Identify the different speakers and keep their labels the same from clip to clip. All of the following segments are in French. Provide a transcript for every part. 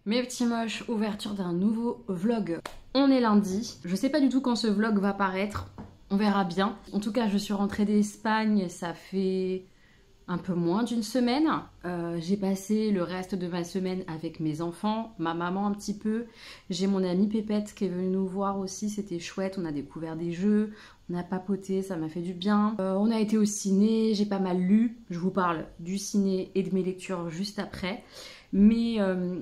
Speaker 1: Mes petits moches, ouverture d'un nouveau vlog. On est lundi, je sais pas du tout quand ce vlog va paraître, on verra bien. En tout cas, je suis rentrée d'Espagne, ça fait un peu moins d'une semaine. J'ai passé le reste de ma semaine avec mes enfants, ma maman un petit peu. J'ai mon amie Pépette qui est venue nous voir aussi, c'était chouette, on a découvert des jeux, on a papoté, ça m'a fait du bien. On a été au ciné, j'ai pas mal lu, je vous parle du ciné et de mes lectures juste après. Mais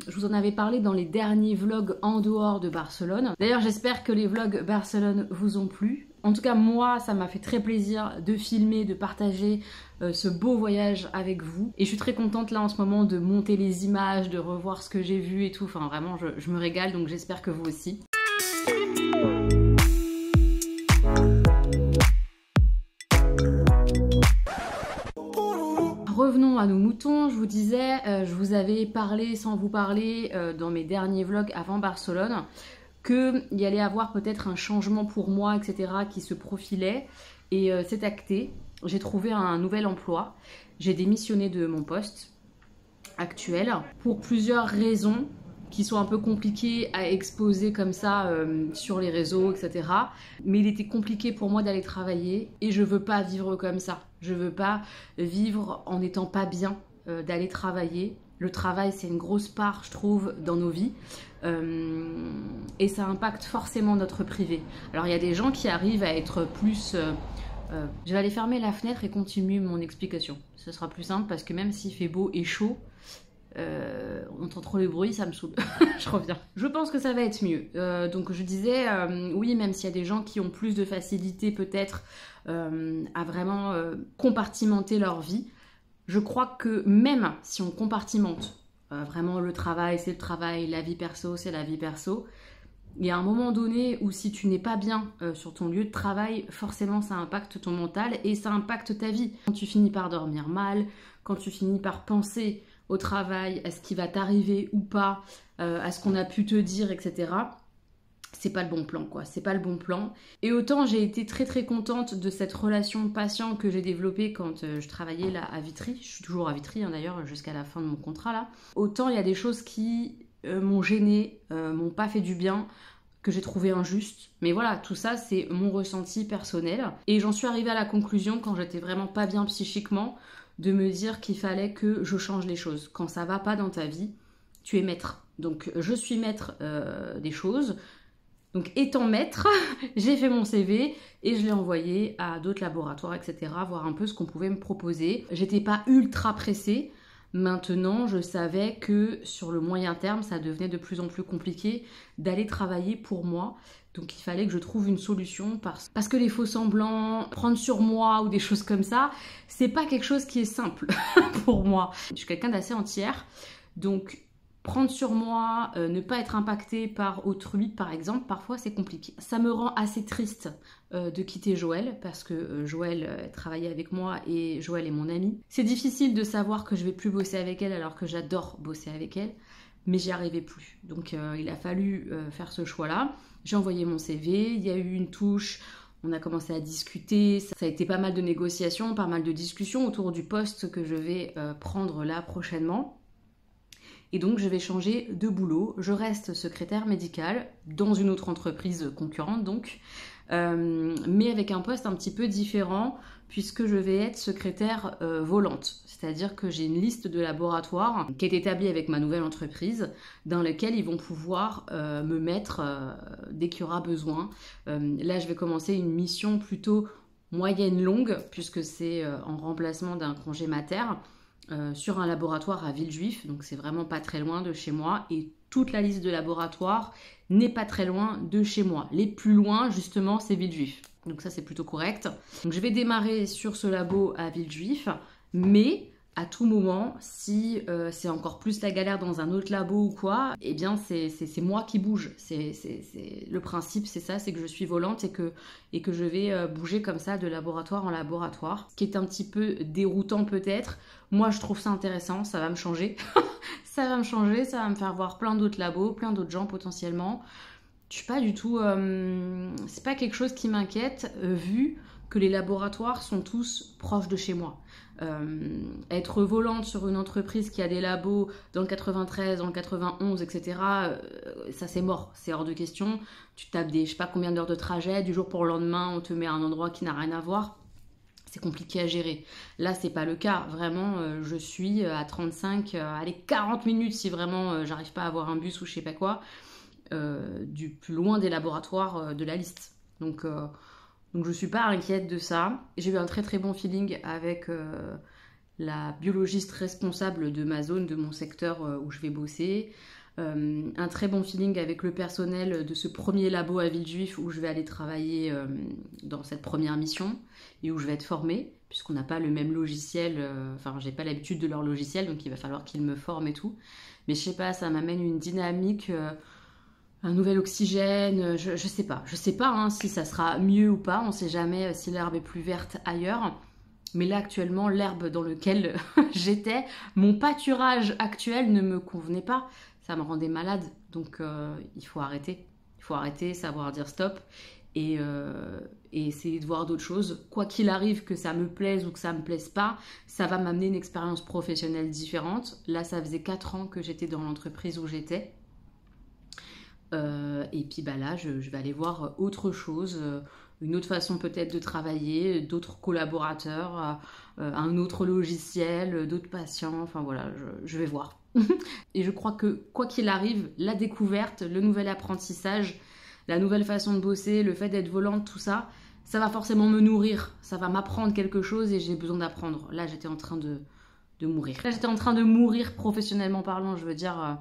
Speaker 1: je vous en avais parlé dans les derniers vlogs en dehors de Barcelone. D'ailleurs, j'espère que les vlogs Barcelone vous ont plu. En tout cas, moi, ça m'a fait très plaisir de filmer, de partager ce beau voyage avec vous. Et je suis très contente là en ce moment de monter les images, de revoir ce que j'ai vu et tout. Enfin, vraiment, je me régale, donc j'espère que vous aussi. Revenons à nos moutons, je vous disais, je vous avais parlé sans vous parler dans mes derniers vlogs avant Barcelone qu'il y allait avoir peut-être un changement pour moi, etc. qui se profilait et c'est acté. J'ai trouvé un nouvel emploi, j'ai démissionné de mon poste actuel pour plusieurs raisons qui sont un peu compliquées à exposer comme ça sur les réseaux, etc. Mais il était compliqué pour moi d'aller travailler et je veux pas vivre comme ça. Je veux pas vivre en n'étant pas bien d'aller travailler. Le travail, c'est une grosse part, je trouve, dans nos vies. Et ça impacte forcément notre privé. Alors, il y a des gens qui arrivent à être plus... je vais aller fermer la fenêtre et continuer mon explication. Ce sera plus simple parce que même s'il fait beau et chaud, on entend trop le bruit, ça me saoule. Je reviens. Je pense que ça va être mieux. Donc je disais, oui, même s'il y a des gens qui ont plus de facilité peut-être à vraiment compartimenter leur vie, je crois que même si on compartimente vraiment le travail, c'est le travail, la vie perso, c'est la vie perso, il y a un moment donné où si tu n'es pas bien sur ton lieu de travail, forcément ça impacte ton mental et ça impacte ta vie. Quand tu finis par dormir mal, quand tu finis par penser au travail, à ce qui va t'arriver ou pas, à ce qu'on a pu te dire, etc. C'est pas le bon plan, quoi. C'est pas le bon plan. Et autant j'ai été très très contente de cette relation patient que j'ai développée quand je travaillais là à Vitry. Je suis toujours à Vitry, hein, d'ailleurs, jusqu'à la fin de mon contrat là. Autant il y a des choses qui m'ont gênée, m'ont pas fait du bien, que j'ai trouvé injuste. Mais voilà, tout ça, c'est mon ressenti personnel. Et j'en suis arrivée à la conclusion, quand j'étais vraiment pas bien psychiquement, de me dire qu'il fallait que je change les choses. Quand ça va pas dans ta vie, tu es maître. Donc je suis maître des choses. Donc étant maître, j'ai fait mon CV et je l'ai envoyé à d'autres laboratoires, etc. Voir un peu ce qu'on pouvait me proposer. J'étais pas ultra pressée. Maintenant, je savais que sur le moyen terme, ça devenait de plus en plus compliqué d'aller travailler pour moi. Donc il fallait que je trouve une solution parce que les faux semblants, prendre sur moi ou des choses comme ça, c'est pas quelque chose qui est simple pour moi. Je suis quelqu'un d'assez entière, donc prendre sur moi, ne pas être impactée par autrui par exemple, parfois c'est compliqué. Ça me rend assez triste de quitter Joëlle parce que Joëlle travaillait avec moi et Joëlle est mon amie. C'est difficile de savoir que je vais plus bosser avec elle alors que j'adore bosser avec elle, mais j'y arrivais plus. Donc il a fallu faire ce choix-là. J'ai envoyé mon CV, il y a eu une touche, on a commencé à discuter, ça a été pas mal de négociations, pas mal de discussions autour du poste que je vais prendre là prochainement. Et donc je vais changer de boulot, je reste secrétaire médicale dans une autre entreprise concurrente donc, mais avec un poste un petit peu différent puisque je vais être secrétaire volante. C'est-à-dire que j'ai une liste de laboratoires qui est établie avec ma nouvelle entreprise dans laquelle ils vont pouvoir me mettre dès qu'il y aura besoin. Là je vais commencer une mission plutôt moyenne-longue puisque c'est en remplacement d'un congé mater. Sur un laboratoire à Villejuif, donc c'est vraiment pas très loin de chez moi et toute la liste de laboratoires n'est pas très loin de chez moi. Les plus loin justement c'est Villejuif, donc ça c'est plutôt correct. Donc je vais démarrer sur ce labo à Villejuif, mais à tout moment, si c'est encore plus la galère dans un autre labo ou quoi, eh bien c'est moi qui bouge. Le principe c'est ça, c'est que je suis volante et que je vais bouger comme ça de laboratoire en laboratoire. Ce qui est un petit peu déroutant peut-être. Moi je trouve ça intéressant, ça va me changer. Ça va me changer, ça va me faire voir plein d'autres labos, plein d'autres gens potentiellement. Je suis pas du tout... c'est pas quelque chose qui m'inquiète vu que les laboratoires sont tous proches de chez moi. Être volante sur une entreprise qui a des labos dans le 93, dans le 91, etc., ça c'est mort, c'est hors de question. Tu tapes des je sais pas combien d'heures de trajet, du jour pour le lendemain, on te met à un endroit qui n'a rien à voir. C'est compliqué à gérer. Là, c'est pas le cas. Vraiment, je suis à 35, allez, 40 minutes si vraiment j'arrive pas à avoir un bus ou je sais pas quoi, du plus loin des laboratoires de la liste. Donc je suis pas inquiète de ça. J'ai eu un très très bon feeling avec la biologiste responsable de ma zone, de mon secteur où je vais bosser. Un très bon feeling avec le personnel de ce premier labo à Villejuif où je vais aller travailler dans cette première mission et où je vais être formée, puisqu'on n'a pas le même logiciel, enfin j'ai pas l'habitude de leur logiciel, donc il va falloir qu'ils me forment et tout. Mais je sais pas, ça m'amène une dynamique, un nouvel oxygène, je sais pas hein, si ça sera mieux ou pas, on sait jamais si l'herbe est plus verte ailleurs. Mais là, actuellement, l'herbe dans laquelle j'étais, mon pâturage actuel ne me convenait pas. Ça me rendait malade. Donc, il faut arrêter. Il faut arrêter, savoir dire stop et essayer de voir d'autres choses. Quoi qu'il arrive, que ça me plaise ou que ça me plaise pas, ça va m'amener une expérience professionnelle différente. Là, ça faisait 4 ans que j'étais dans l'entreprise où j'étais. Et puis bah là, je vais aller voir autre chose, une autre façon peut-être de travailler, d'autres collaborateurs, un autre logiciel, d'autres patients, enfin voilà, je vais voir. Et je crois que quoi qu'il arrive, la découverte, le nouvel apprentissage, la nouvelle façon de bosser, le fait d'être volante, tout ça, ça va forcément me nourrir, ça va m'apprendre quelque chose et j'ai besoin d'apprendre. Là, j'étais en train de mourir. Là, j'étais en train de mourir professionnellement parlant, je veux dire...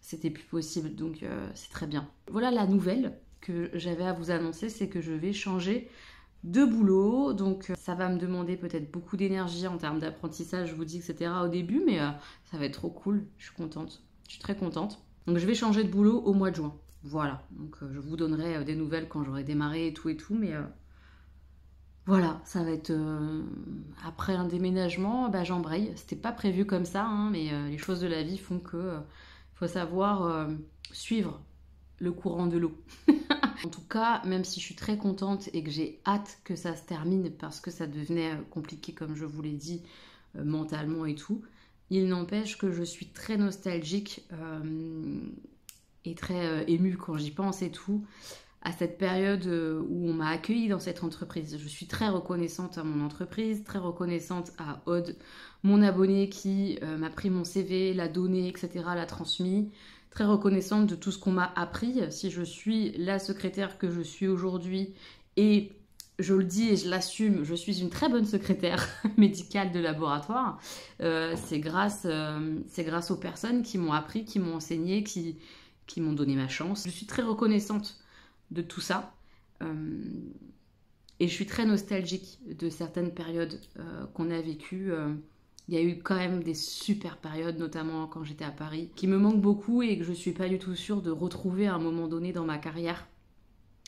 Speaker 1: c'était plus possible, donc c'est très bien. Voilà la nouvelle que j'avais à vous annoncer, c'est que je vais changer de boulot. Donc ça va me demander peut-être beaucoup d'énergie en termes d'apprentissage, je vous dis, etc. au début, mais ça va être trop cool, je suis contente, je suis très contente. Donc je vais changer de boulot au mois de juin, voilà. Donc je vous donnerai des nouvelles quand j'aurai démarré et tout, mais... voilà, ça va être après un déménagement, bah, j'embraye. C'était pas prévu comme ça, hein, mais les choses de la vie font que... faut savoir suivre le courant de l'eau. En tout cas, même si je suis très contente et que j'ai hâte que ça se termine parce que ça devenait compliqué, comme je vous l'ai dit, mentalement et tout, il n'empêche que je suis très nostalgique et très émue quand j'y pense et tout, à cette période où on m'a accueillie dans cette entreprise. Je suis très reconnaissante à mon entreprise, très reconnaissante à Aude, mon abonné qui m'a pris mon CV, l'a donné, etc., l'a transmis. Très reconnaissante de tout ce qu'on m'a appris. Si je suis la secrétaire que je suis aujourd'hui, et je le dis et je l'assume, je suis une très bonne secrétaire médicale de laboratoire, c'est grâce aux personnes qui m'ont appris, qui m'ont enseigné, qui m'ont donné ma chance. Je suis très reconnaissante de tout ça. Et je suis très nostalgique de certaines périodes qu'on a vécues. Il y a eu quand même des super périodes, notamment quand j'étais à Paris, qui me manquent beaucoup et que je ne suis pas du tout sûre de retrouver à un moment donné dans ma carrière.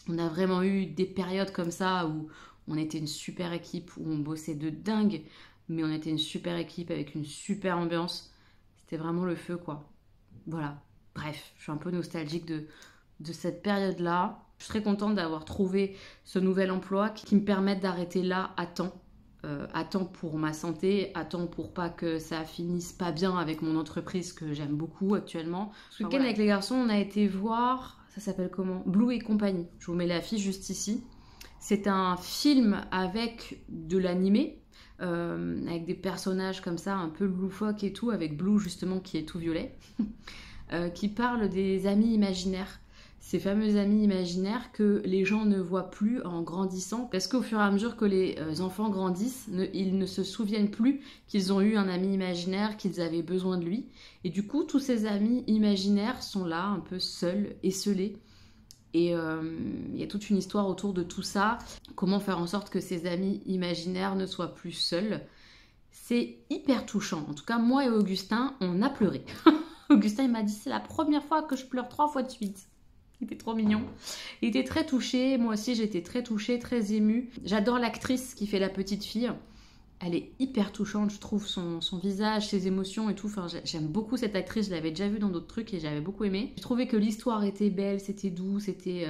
Speaker 1: On a vraiment eu des périodes comme ça où on était une super équipe, où on bossait de dingue, mais on était une super équipe avec une super ambiance. C'était vraiment le feu, quoi. Voilà. Bref, je suis un peu nostalgique de cette période-là. Je suis très contente d'avoir trouvé ce nouvel emploi qui me permette d'arrêter là à temps. À temps pour ma santé, à temps pour pas que ça finisse pas bien avec mon entreprise que j'aime beaucoup actuellement. Ce week-end avec les garçons, on a été voir, ça s'appelle comment ? Blue et compagnie. Je vous mets l'affiche juste ici. C'est un film avec de l'animé, avec des personnages comme ça, un peu loufoques et tout, avec Blue justement qui est tout violet, qui parle des amis imaginaires. Ces fameux amis imaginaires que les gens ne voient plus en grandissant, parce qu'au fur et à mesure que les enfants grandissent, ils ne se souviennent plus qu'ils ont eu un ami imaginaire, qu'ils avaient besoin de lui. Et du coup, tous ces amis imaginaires sont là, un peu seuls, esseulés. Et il y a toute une histoire autour de tout ça. Comment faire en sorte que ces amis imaginaires ne soient plus seuls. C'est hyper touchant. En tout cas, moi et Augustin, on a pleuré. Augustin, il m'a dit, c'est la première fois que je pleure 3 fois de suite. Il était trop mignon. Il était très touché. Moi aussi, j'étais très touchée, très émue. J'adore l'actrice qui fait la petite fille. Elle est hyper touchante, je trouve, son visage, ses émotions et tout. Enfin, j'aime beaucoup cette actrice. Je l'avais déjà vue dans d'autres trucs et j'avais beaucoup aimé. J'ai trouvé que l'histoire était belle, c'était doux, c'était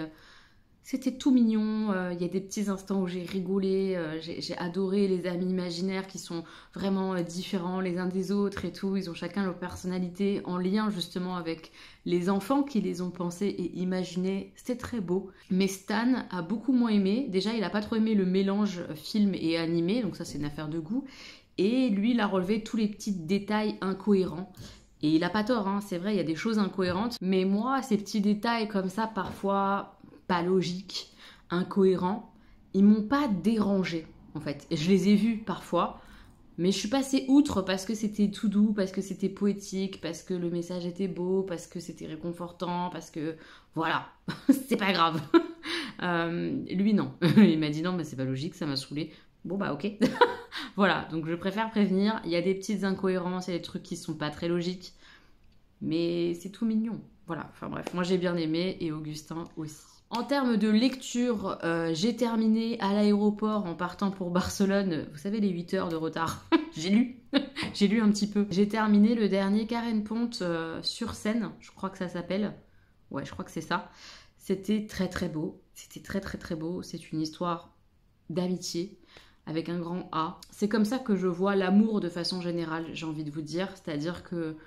Speaker 1: C'était tout mignon, il y a des petits instants où j'ai rigolé, j'ai adoré les amis imaginaires qui sont vraiment différents les uns des autres et tout. Ils ont chacun leur personnalité en lien justement avec les enfants qui les ont pensés et imaginés. C'était très beau. Mais Stan a beaucoup moins aimé. Déjà, il a pas trop aimé le mélange film et animé, donc ça c'est une affaire de goût. Et lui, il a relevé tous les petits détails incohérents. Et il a pas tort, hein, c'est vrai, il y a des choses incohérentes. Mais moi, ces petits détails comme ça, parfois pas logiques, incohérents, ils m'ont pas dérangé en fait. Je les ai vus parfois, mais je suis passée outre parce que c'était tout doux, parce que c'était poétique, parce que le message était beau, parce que c'était réconfortant, parce que voilà, c'est pas grave. Lui non, il m'a dit non mais c'est pas logique, ça m'a saoulé. Bon bah ok. Voilà, donc je préfère prévenir, il y a des petites incohérences, il y a des trucs qui sont pas très logiques, mais c'est tout mignon. Voilà, enfin bref, moi j'ai bien aimé et Augustin aussi. En termes de lecture, j'ai terminé à l'aéroport en partant pour Barcelone. Vous savez, les 8 heures de retard. J'ai lu. J'ai lu un petit peu. J'ai terminé le dernier Karen Ponte sur scène. Je crois que ça s'appelle. Ouais, je crois que c'est ça. C'était très très beau. C'était très très très beau. C'est une histoire d'amitié avec un grand A. C'est comme ça que je vois l'amour de façon générale, j'ai envie de vous dire. C'est-à-dire que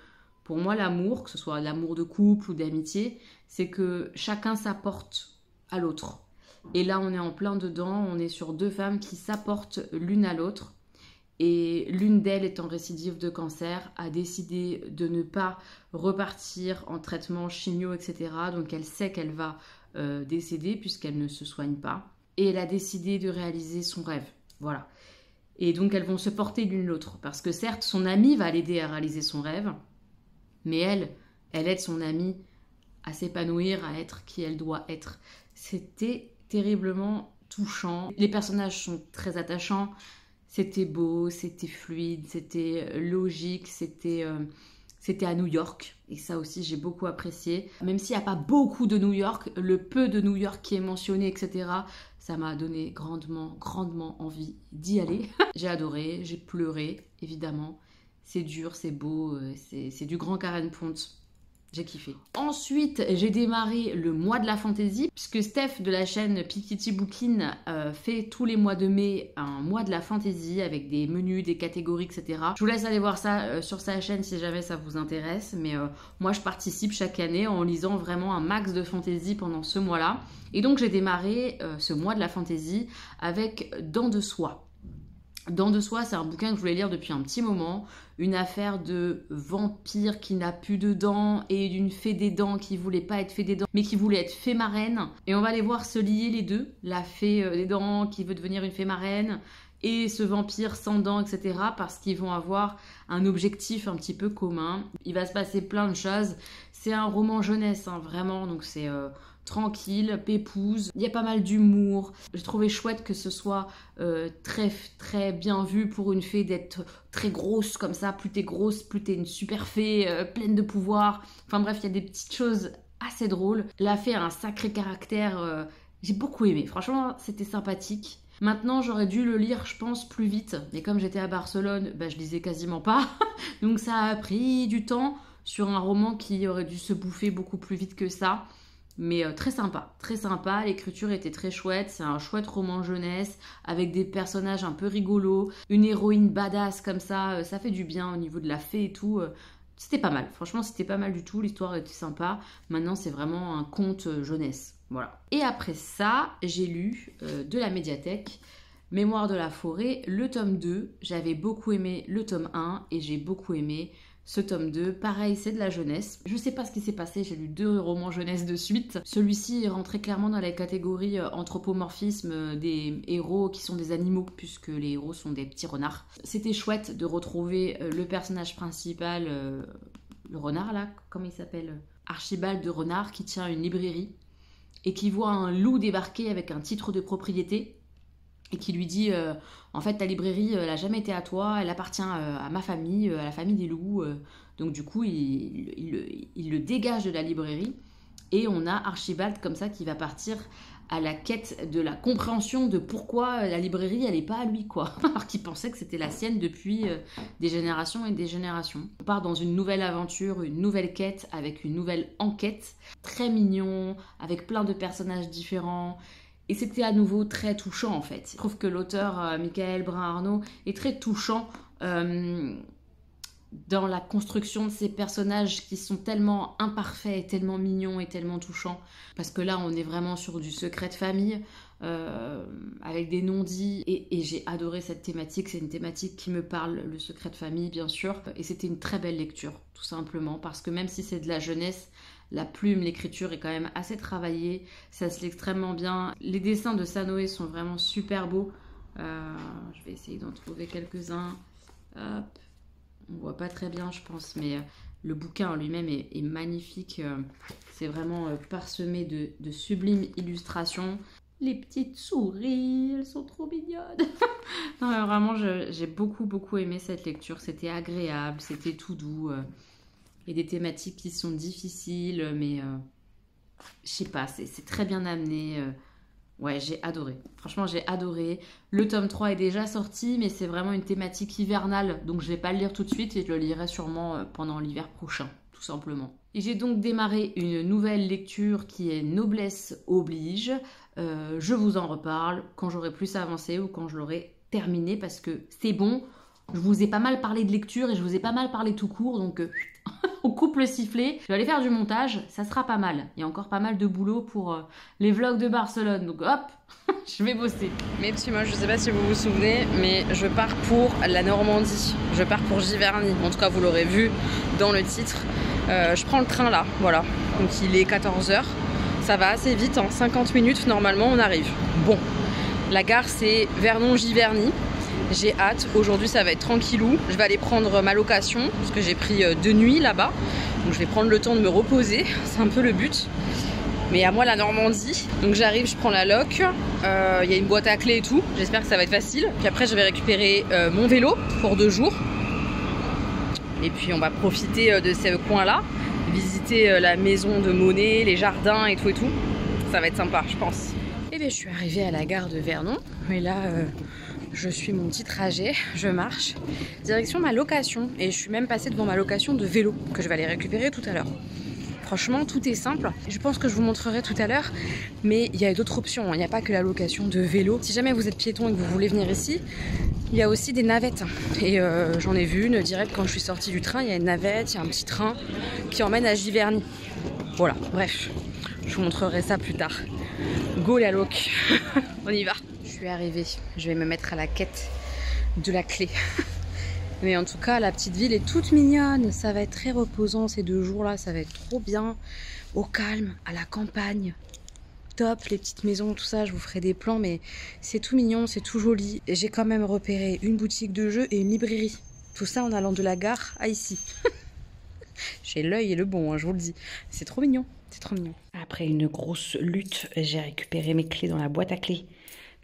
Speaker 1: pour moi, l'amour, que ce soit l'amour de couple ou d'amitié, c'est que chacun s'apporte à l'autre. Et là, on est en plein dedans, on est sur deux femmes qui s'apportent l'une à l'autre. Et l'une d'elles, étant récidive de cancer, a décidé de ne pas repartir en traitement chimio, etc. Donc elle sait qu'elle va décéder puisqu'elle ne se soigne pas. Et elle a décidé de réaliser son rêve. Voilà. Et donc elles vont se porter l'une l'autre. Parce que certes, son amie va l'aider à réaliser son rêve. Mais elle aide son amie à s'épanouir, à être qui elle doit être. C'était terriblement touchant. Les personnages sont très attachants. C'était beau, c'était fluide, c'était logique, c'était à New York. Et ça aussi, j'ai beaucoup apprécié. Même s'il n'y a pas beaucoup de New York, le peu de New York qui est mentionné, etc., ça m'a donné grandement, grandement envie d'y aller. J'ai adoré, j'ai pleuré, évidemment. C'est dur, c'est beau, c'est du grand Karen Ponte. J'ai kiffé. Ensuite, j'ai démarré le mois de la fantaisie, puisque Steph de la chaîne Pikiti Bookin fait tous les mois de mai un mois de la fantaisie avec des menus, des catégories, etc. Je vous laisse aller voir ça sur sa chaîne si jamais ça vous intéresse, mais moi je participe chaque année en lisant vraiment un max de fantaisie pendant ce mois-là. Et donc j'ai démarré ce mois de la fantaisie avec Dents de soie. Dents de soie, c'est un bouquin que je voulais lire depuis un petit moment. Une affaire de vampire qui n'a plus de dents et d'une fée des dents qui voulait pas être fée des dents, mais qui voulait être fée marraine. Et on va les voir se lier les deux. La fée des dents qui veut devenir une fée marraine et ce vampire sans dents, etc. Parce qu'ils vont avoir un objectif un petit peu commun. Il va se passer plein de choses. C'est un roman jeunesse, hein, vraiment. Donc c'est... tranquille, pépouse, il y a pas mal d'humour. J'ai trouvé chouette que ce soit très très bien vu pour une fée d'être très grosse comme ça. Plus t'es grosse, plus t'es une super fée pleine de pouvoir. Enfin bref, il y a des petites choses assez drôles. La fée a un sacré caractère, j'ai beaucoup aimé. Franchement, c'était sympathique. Maintenant, j'aurais dû le lire, je pense, plus vite. Mais comme j'étais à Barcelone, bah, je lisais quasiment pas. Donc ça a pris du temps sur un roman qui aurait dû se bouffer beaucoup plus vite que ça. Mais très sympa, l'écriture était très chouette, c'est un chouette roman jeunesse avec des personnages un peu rigolos, une héroïne badass comme ça fait du bien au niveau de la fée et tout. C'était pas mal, franchement c'était pas mal du tout, l'histoire était sympa. Maintenant c'est vraiment un conte jeunesse, voilà. Et après ça, j'ai lu de la médiathèque Mémoire de la forêt, le tome 2. J'avais beaucoup aimé le tome 1 et j'ai beaucoup aimé ce tome 2, pareil, c'est de la jeunesse. Je sais pas ce qui s'est passé, j'ai lu 2 romans jeunesse de suite. Celui-ci rentrait clairement dans la catégorie anthropomorphisme des héros qui sont des animaux, puisque les héros sont des petits renards. C'était chouette de retrouver le personnage principal, le renard là, comment il s'appelle, Archibald de Renard, qui tient une librairie et qui voit un loup débarquer avec un titre de propriété. Et qui lui dit en fait ta librairie elle n'a jamais été à toi, elle appartient à ma famille, à la famille des loups. Donc du coup il le dégage de la librairie Et on a Archibald comme ça qui va partir à la quête de la compréhension de pourquoi la librairie, elle n'est pas à lui, quoi. Alors qu'il pensait que c'était la sienne depuis des générations et des générations. On part dans une nouvelle aventure, une nouvelle quête, avec une nouvelle enquête. Très mignon, avec plein de personnages différents. Et c'était à nouveau très touchant, en fait. Je trouve que l'auteur, Michael Brun-Arnaud, est très touchant dans la construction de ces personnages qui sont tellement imparfaits, et tellement mignons et tellement touchants. Parce que là, on est vraiment sur du secret de famille, avec des non-dits. Et j'ai adoré cette thématique. C'est une thématique qui me parle, le secret de famille, bien sûr. Et c'était une très belle lecture, tout simplement. Parce que même si c'est de la jeunesse, la plume, l'écriture est quand même assez travaillée. Ça se lit extrêmement bien. Les dessins de Sanoé sont vraiment super beaux. Je vais essayer d'en trouver quelques-uns. Hop. On voit pas très bien, je pense, mais le bouquin en lui-même est magnifique. C'est vraiment parsemé de sublimes illustrations. Les petites souris, elles sont trop mignonnes. Non, mais vraiment, j'ai beaucoup aimé cette lecture. C'était agréable, c'était tout doux. Il y a des thématiques qui sont difficiles, mais je sais pas, c'est très bien amené. Ouais, j'ai adoré. Franchement, j'ai adoré. Le tome 3 est déjà sorti, mais c'est vraiment une thématique hivernale. Donc, je vais pas le lire tout de suite et je le lirai sûrement pendant l'hiver prochain, tout simplement. Et j'ai donc démarré une nouvelle lecture qui est Noblesse oblige. Je vous en reparle quand j'aurai plus avancé ou quand je l'aurai terminé parce que c'est bon. Je vous ai pas mal parlé de lecture et je vous ai pas mal parlé tout court, donc on coupe le sifflet. Je vais aller faire du montage, ça sera pas mal. Il y a encore pas mal de boulot pour les vlogs de Barcelone, donc hop, je vais bosser. Mes petits moches, je sais pas si vous vous souvenez, mais je pars pour la Normandie. Je pars pour Giverny, en tout cas vous l'aurez vu dans le titre. Je prends le train là, voilà. Donc il est 14h, ça va assez vite, en 50 minutes normalement on arrive. Bon, la gare c'est Vernon-Giverny. J'ai hâte, aujourd'hui ça va être tranquillou. Je vais aller prendre ma location parce que j'ai pris 2 nuits là-bas. Donc je vais prendre le temps de me reposer, c'est un peu le but. Mais à moi la Normandie, donc j'arrive, je prends la loc. Il y a une boîte à clés et tout, j'espère que ça va être facile. Puis après je vais récupérer mon vélo pour 2 jours. Et puis on va profiter de ce coin-là, visiter la maison de Monet, les jardins et tout. Ça va être sympa je pense. Et bien je suis arrivée à la gare de Vernon. Et là... je suis mon petit trajet, je marche, direction ma location. Et je suis même passée devant ma location de vélo, que je vais aller récupérer tout à l'heure. Franchement, tout est simple. Je pense que je vous montrerai tout à l'heure, mais il y a d'autres options. Il n'y a pas que la location de vélo. Si jamais vous êtes piéton et que vous voulez venir ici, il y a aussi des navettes. Et j'en ai vu une direct quand je suis sortie du train. Il y a une navette, il y a un petit train qui emmène à Giverny. Voilà, bref, je vous montrerai ça plus tard. Go la loc, on y va. Je suis arrivée, je vais me mettre à la quête de la clé. Mais en tout cas, la petite ville est toute mignonne. Ça va être très reposant ces 2 jours-là, ça va être trop bien. Au calme, à la campagne. Top, les petites maisons, tout ça, je vous ferai des plans, mais c'est tout mignon, c'est tout joli. J'ai quand même repéré une boutique de jeux et une librairie. Tout ça en allant de la gare à ici. J'ai l'œil et le bon, hein, je vous le dis. C'est trop mignon, c'est trop mignon. Après une grosse lutte, j'ai récupéré mes clés dans la boîte à clés.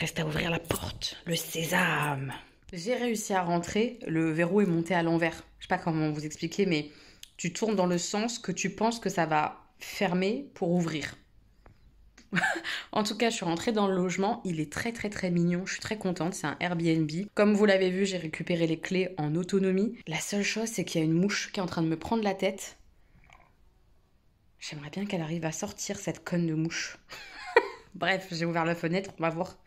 Speaker 1: Reste à ouvrir la porte, le sésame. J'ai réussi à rentrer, le verrou est monté à l'envers. Je sais pas comment vous expliquer, mais tu tournes dans le sens que tu penses que ça va fermer pour ouvrir. En tout cas, je suis rentrée dans le logement, il est très mignon, je suis très contente, c'est un Airbnb. Comme vous l'avez vu, j'ai récupéré les clés en autonomie. La seule chose, c'est qu'il y a une mouche qui est en train de me prendre la tête. J'aimerais bien qu'elle arrive à sortir, cette conne de mouche. Bref, j'ai ouvert la fenêtre, on va voir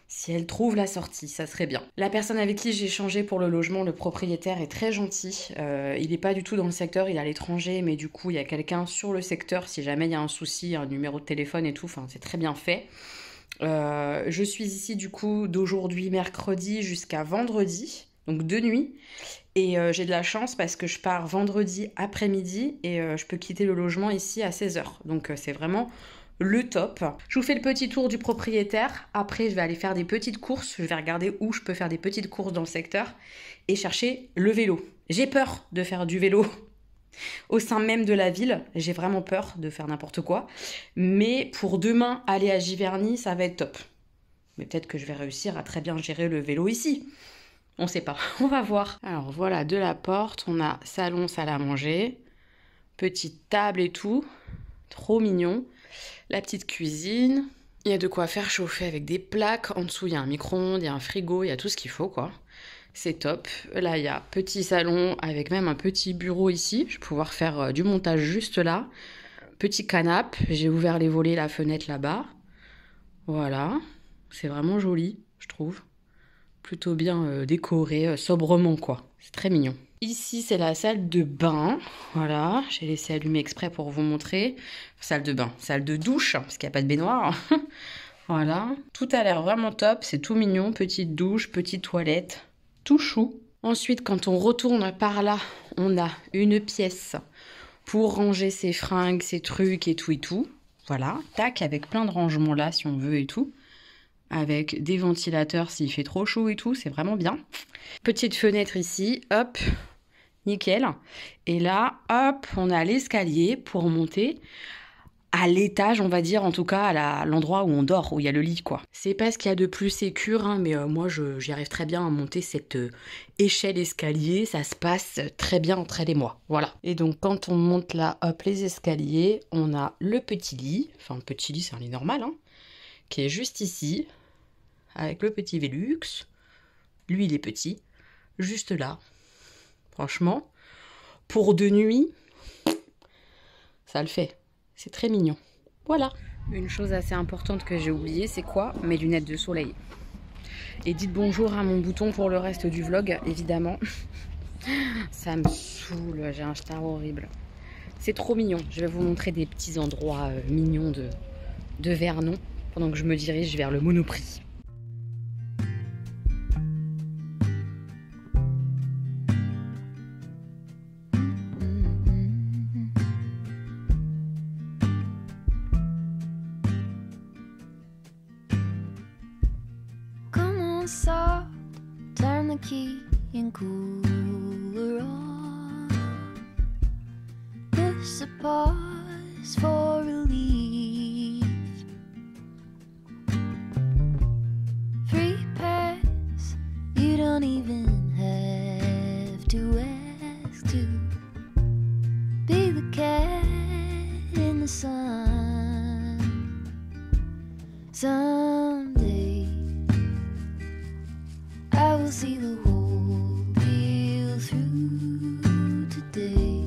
Speaker 1: si elle trouve la sortie, ça serait bien. La personne avec qui j'ai échangé pour le logement, le propriétaire, est très gentil. Il n'est pas du tout dans le secteur, il est à l'étranger, mais du coup, il y a quelqu'un sur le secteur, si jamais il y a un souci, un numéro de téléphone et tout, enfin, c'est très bien fait. Je suis ici, du coup, d'aujourd'hui, mercredi, jusqu'à vendredi, donc 2 nuits. Et j'ai de la chance parce que je pars vendredi après-midi et je peux quitter le logement ici à 16h. Donc c'est vraiment... le top. Je vous fais le petit tour du propriétaire. Après, je vais aller faire des petites courses. Je vais regarder où je peux faire des petites courses dans le secteur et chercher le vélo. J'ai peur de faire du vélo au sein même de la ville. J'ai vraiment peur de faire n'importe quoi. Mais pour demain, aller à Giverny, ça va être top. Mais peut-être que je vais réussir à très bien gérer le vélo ici. On sait pas. On va voir. Alors voilà, de la porte, on a salon, salle à manger, petite table et tout. Trop mignon. La petite cuisine. Il y a de quoi faire chauffer avec des plaques. En dessous, il y a un micro-ondes, il y a un frigo, il y a tout ce qu'il faut, quoi. C'est top. Là, il y a petit salon avec même un petit bureau ici. Je vais pouvoir faire du montage juste là. Petit canapé. J'ai ouvert les volets, la fenêtre là-bas. Voilà. C'est vraiment joli, je trouve. Plutôt bien décoré, sobrement, quoi. C'est très mignon. Ici, c'est la salle de bain. Voilà. J'ai laissé allumer exprès pour vous montrer. Salle de bain. Salle de douche, parce qu'il n'y a pas de baignoire. Voilà. Tout a l'air vraiment top. C'est tout mignon. Petite douche, petite toilette. Tout chou. Ensuite, quand on retourne par là, on a une pièce pour ranger ses fringues, ses trucs et tout. Voilà, tac, avec plein de rangements là si on veut et tout. Avec des ventilateurs s'il fait trop chaud et tout, c'est vraiment bien. Petite fenêtre ici, hop, nickel. Et là, hop, on a l'escalier pour monter à l'étage, on va dire, en tout cas à l'endroit où on dort, où il y a le lit, quoi. C'est pas ce qu'il y a de plus sécure, hein, mais moi j'y arrive très bien à monter cette échelle escalier, ça se passe très bien entre elle et moi, voilà. Et donc quand on monte là, hop, les escaliers, on a le petit lit, enfin le petit lit c'est un lit normal, hein, qui est juste ici, avec le petit Velux, lui il est petit, juste là. Franchement, pour 2 nuits, ça le fait. C'est très mignon. Voilà. Une chose assez importante que j'ai oubliée, c'est quoi? Mes lunettes de soleil. Et dites bonjour à mon bouton pour le reste du vlog, évidemment. Ça me saoule, j'ai un star horrible. C'est trop mignon. Je vais vous montrer des petits endroits mignons de Vernon pendant que je me dirige vers le Monoprix.
Speaker 2: Soft, turn the key and cooler on. Push the pause for relief. Free pass, you don't even have to ask to be the cat in the sun. Someday I will see the whole deal through today.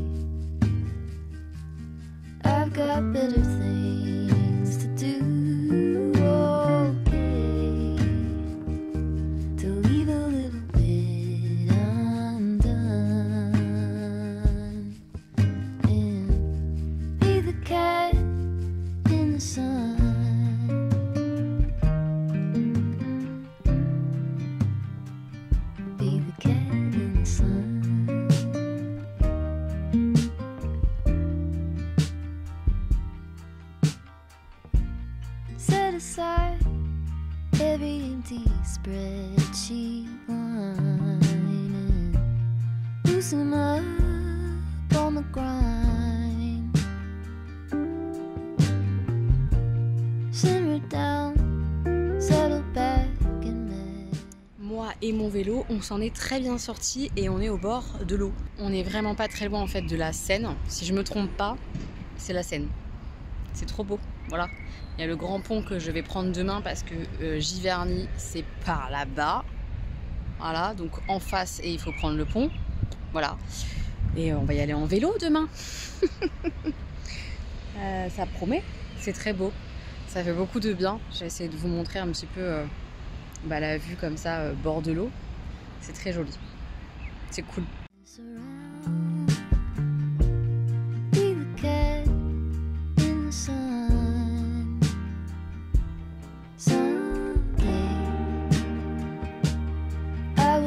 Speaker 2: I've got better things to do, okay, to leave a little bit undone and be the cat in the sun. Set aside every empty spreadsheet line and loosen up on the grind. Simmer down, settle back and let.
Speaker 1: Moi et mon vélo, on s'en est très bien sortis et on est au bord de l'eau. On n'est vraiment pas très loin en fait de la Seine. Si je me trompe pas, c'est la Seine. C'est trop beau, voilà. Il y a le grand pont que je vais prendre demain parce que Giverny, c'est par là-bas. Voilà, donc en face et il faut prendre le pont. Voilà. Et on va y aller en vélo demain. Ça promet, c'est très beau. Ça fait beaucoup de bien. Je vais essayer de vous montrer un petit peu la vue comme ça, bord de l'eau. C'est très joli. C'est cool.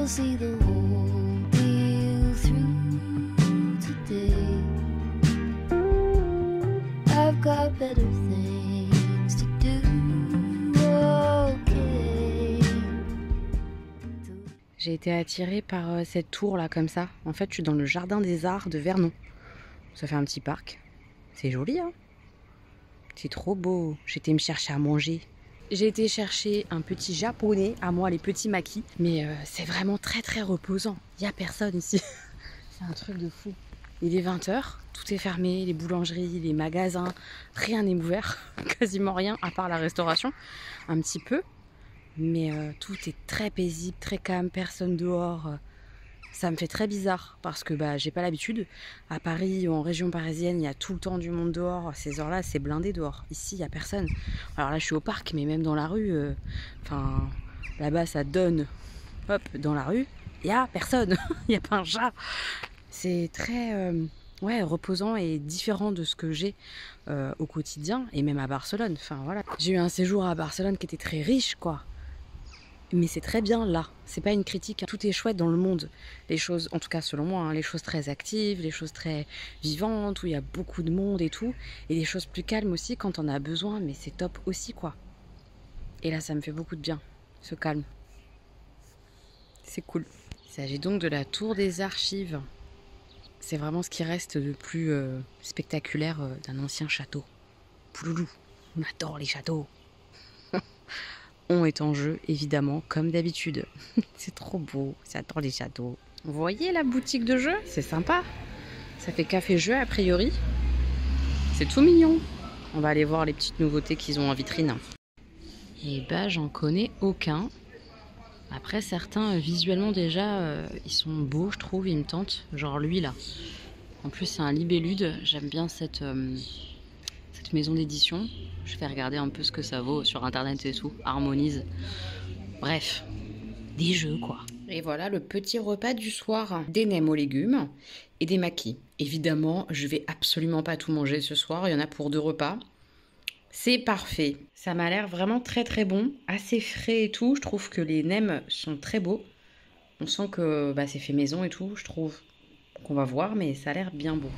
Speaker 2: See the whole deal through today. I've got better things to do, okay.
Speaker 1: J'ai été attirée par cette tour là comme ça. En fait je suis dans le jardin des arts de Vernon. Ça fait un petit parc. C'est joli hein. C'est trop beau. J'étais me chercher à manger. J'ai été chercher un petit japonais, à moi les petits makis, mais c'est vraiment très très reposant. Il n'y a personne ici. C'est un truc de fou. Il est 20h, tout est fermé, les boulangeries, les magasins, rien n'est ouvert, quasiment rien à part la restauration, un petit peu. Mais tout est très paisible, très calme, personne dehors. Ça me fait très bizarre parce que j'ai pas l'habitude. À Paris ou en région parisienne, il y a tout le temps du monde dehors. À ces heures-là, c'est blindé dehors. Ici, il n'y a personne. Alors là, je suis au parc, mais même dans la rue, là-bas, ça donne, hop, dans la rue, il n'y a personne. Il n'y a pas un chat. C'est très reposant et différent de ce que j'ai au quotidien et même à Barcelone. Enfin voilà. J'ai eu un séjour à Barcelone qui était très riche, quoi. Mais c'est très bien là, c'est pas une critique, tout est chouette dans le monde. Les choses, en tout cas selon moi, hein, les choses très actives, les choses très vivantes, où il y a beaucoup de monde et tout. Et des choses plus calmes aussi quand on a besoin, mais c'est top aussi quoi. Et là ça me fait beaucoup de bien, ce calme. C'est cool. Il s'agit donc de la tour des archives. C'est vraiment ce qui reste de plus spectaculaire d'un ancien château. Pouloulou, on adore les châteaux. On est en jeu, évidemment, comme d'habitude. C'est trop beau, j'adore les châteaux. Vous voyez la boutique de jeux? C'est sympa. Ça fait café-jeu, a priori. C'est tout mignon. On va aller voir les petites nouveautés qu'ils ont en vitrine. Et j'en connais aucun. Après, certains, visuellement déjà, ils sont beaux, je trouve, ils me tentent. Genre lui, là. En plus, c'est un libellude. J'aime bien cette maison d'édition. Je vais regarder un peu ce que ça vaut sur internet et tout. Harmonise. Bref, des jeux quoi. Et voilà le petit repas du soir. Des nems aux légumes et des maquis. Évidemment, je vais absolument pas tout manger ce soir. Il y en a pour 2 repas. C'est parfait. Ça m'a l'air vraiment très très bon. Assez frais et tout. Je trouve que les nems sont très beaux. On sent que c'est fait maison et tout, je trouve. Qu'on va voir, mais ça a l'air bien beau.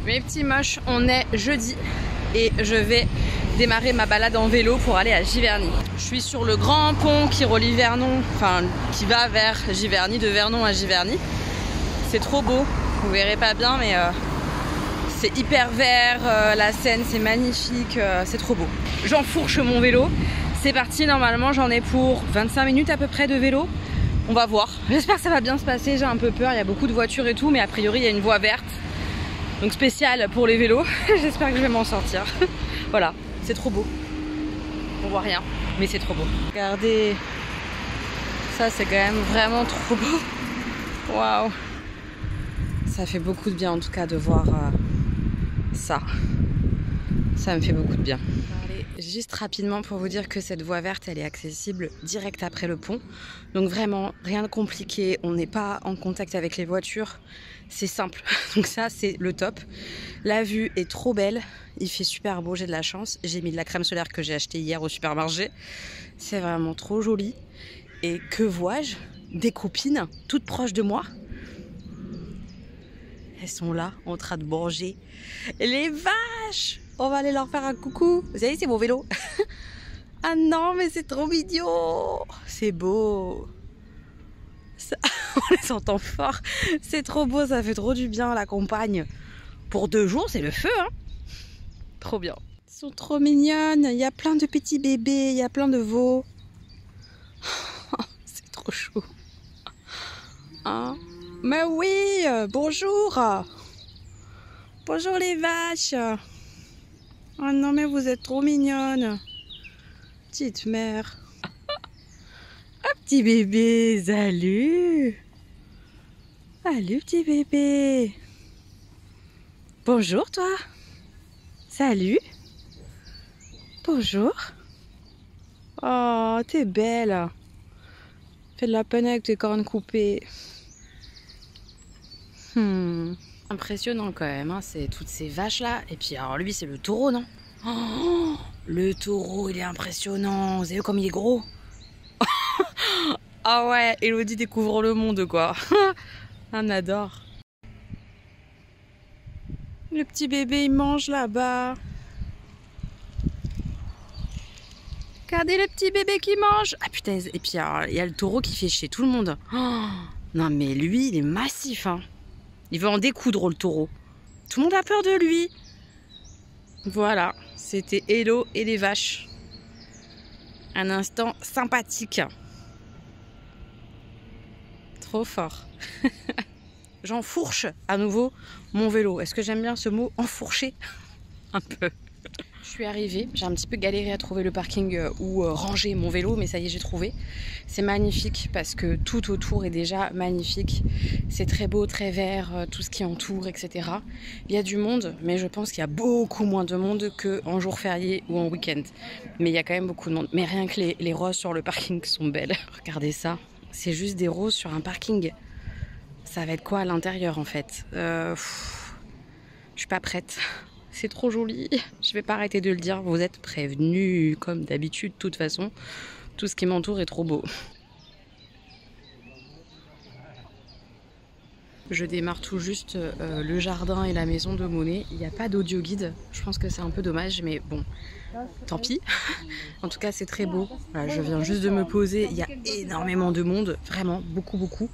Speaker 1: Mes petits moches, on est jeudi. Et je vais démarrer ma balade en vélo pour aller à Giverny. Je suis sur le grand pont qui relie Vernon, qui va vers Giverny, de Vernon à Giverny. C'est trop beau, vous verrez pas bien, mais c'est hyper vert, la Seine c'est magnifique, c'est trop beau. J'enfourche mon vélo, c'est parti, normalement j'en ai pour 25 minutes à peu près de vélo. On va voir, j'espère que ça va bien se passer, j'ai un peu peur, il y a beaucoup de voitures et tout, mais a priori il y a une voie verte. Donc spécial pour les vélos, j'espère que je vais m'en sortir. Voilà, c'est trop beau. On voit rien, mais c'est trop beau. Regardez, ça c'est quand même vraiment trop beau. Waouh. Ça fait beaucoup de bien en tout cas de voir ça. Ça me fait beaucoup de bien. Juste rapidement pour vous dire que cette voie verte elle est accessible direct après le pont, donc vraiment rien de compliqué, on n'est pas en contact avec les voitures, c'est simple, donc ça c'est le top. La vue est trop belle, il fait super beau, j'ai de la chance, j'ai mis de la crème solaire que j'ai achetée hier au supermarché, c'est vraiment trop joli. Et que vois-je? Des copines toutes proches de moi, elles sont là en train de manger les vaches. On va aller leur faire un coucou. Vous savez, c'est mon vélo. Ah non, mais c'est trop mignon. C'est beau. Ça, on les entend fort. C'est trop beau, ça fait trop du bien à la campagne. Pour 2 jours, c'est le feu, hein. Trop bien. Ils sont trop mignonnes. Il y a plein de petits bébés, il y a plein de veaux. C'est trop chou. Hein? Mais oui, bonjour. Bonjour les vaches. Oh non mais vous êtes trop mignonne. Petite mère. Ah petit bébé, salut. Salut petit bébé. Bonjour toi. Salut. Bonjour. Oh t'es belle. Fais de la peine avec tes cornes coupées. Impressionnant quand même, hein, c'est toutes ces vaches là. Et puis alors lui c'est le taureau, non? Oh, le taureau il est impressionnant. Vous avez vu comme il est gros? Ah ouais, Elodie découvre le monde quoi. On adore. Le petit bébé il mange là-bas. Regardez le petit bébé qui mange. Ah putain, et puis il y a le taureau qui fait chier tout le monde. Oh, non mais lui il est massif hein. Il veut en découdre le taureau. Tout le monde a peur de lui. Voilà, c'était Hello et les vaches. Un instant sympathique. Trop fort. j'enfourche à nouveau mon vélo. Est-ce que j'aime bien ce mot enfourcher? Un peu. Je suis arrivée, j'ai un petit peu galéré à trouver le parking où ranger mon vélo, mais ça y est, j'ai trouvé. C'est magnifique parce que tout autour est déjà magnifique. C'est très beau, très vert, tout ce qui entoure, etc. Il y a du monde, mais je pense qu'il y a beaucoup moins de monde qu'en jour férié ou en week-end. Mais il y a quand même beaucoup de monde. Mais rien que les roses sur le parking sont belles. Regardez ça, c'est juste des roses sur un parking. Ça va être quoi à l'intérieur en fait? Je suis pas prête. C'est trop joli. Je vais pas arrêter de le dire. Vous êtes prévenus comme d'habitude. De toute façon, tout ce qui m'entoure est trop beau. Je démarre tout juste le jardin et la maison de Monet. Il n'y a pas d'audio guide. Je pense que c'est un peu dommage, mais bon, tant pis. En tout cas, c'est très beau. Voilà, je viens juste de me poser. Il y a énormément de monde. Vraiment, beaucoup, beaucoup.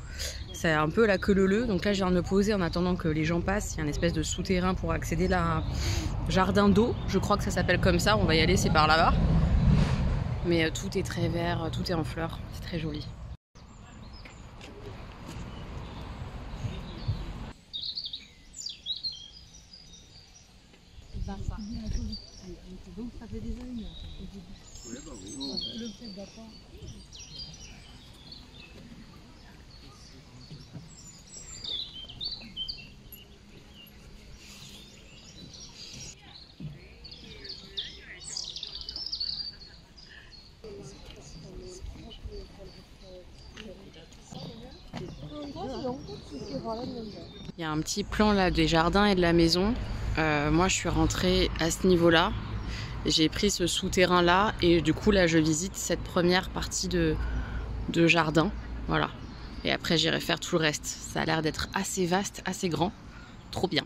Speaker 1: C'est un peu la queue leu-leu. Donc là, je viens de me poser en attendant que les gens passent. Il y a une espèce de souterrain pour accéder à jardin d'eau. Je crois que ça s'appelle comme ça. On va y aller, c'est par là-bas. Mais tout est très vert, tout est en fleurs. C'est très joli. Il y a un petit plan là des jardins et de la maison. Moi je suis rentrée à ce niveau-là. J'ai pris ce souterrain là et du coup là je visite cette première partie de jardin. Voilà. Et après j'irai faire tout le reste. Ça a l'air d'être assez vaste, assez grand. Trop bien.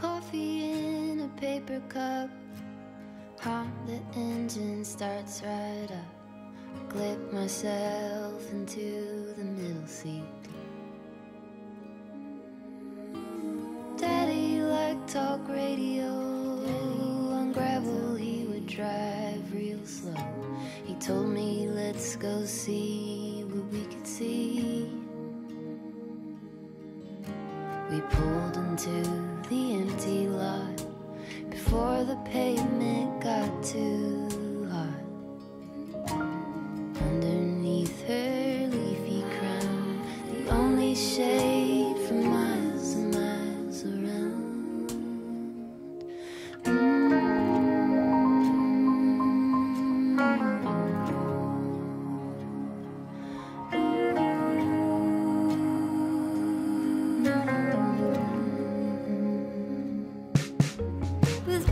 Speaker 2: Coffee in a paper cup. The engine starts right up. Clip myself into the middle seat. Daddy liked talk radio. On gravel he would drive real slow. He told me let's go see what we could see. We pulled into the empty lot before the pavement got too hot. Underneath her leafy crown, the only shade for miles and miles around.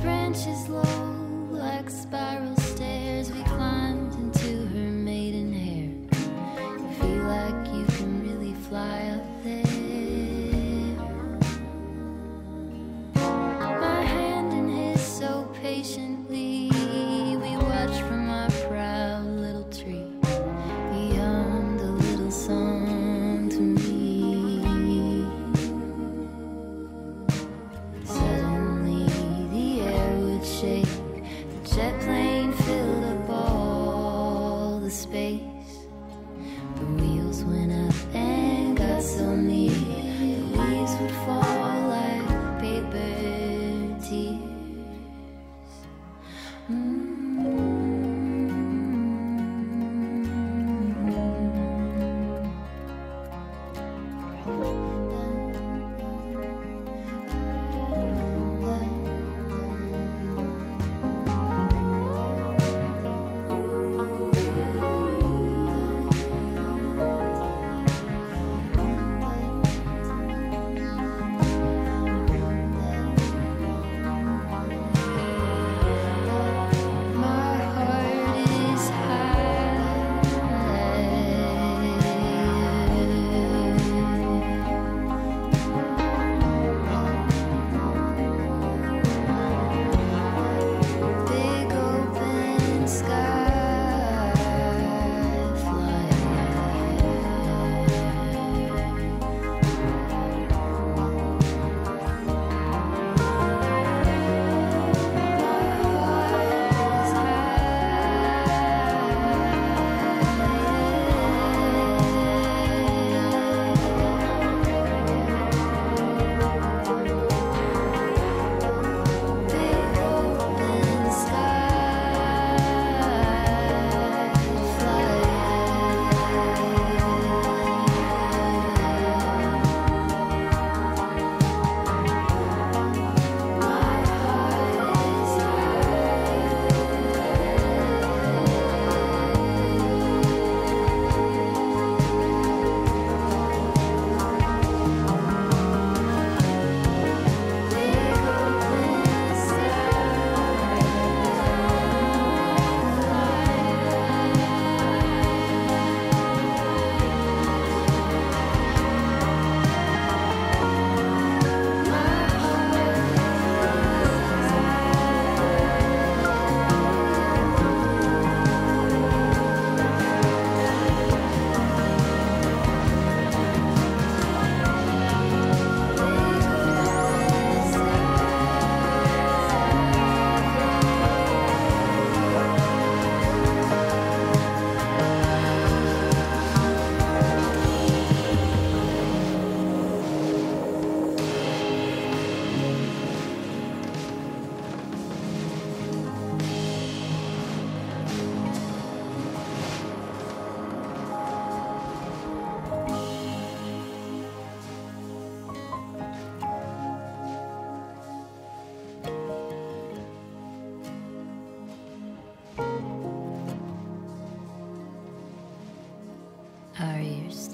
Speaker 2: Branches low like spiral stairs, we climbed into her maiden hair. You feel like you can really fly up there. My hand in his so patiently, we watched from our proud little tree. He hummed a little song to me. Shake. The jet plane filled up all the space. The wheels went up and got so near, the leaves would fall like paper tears.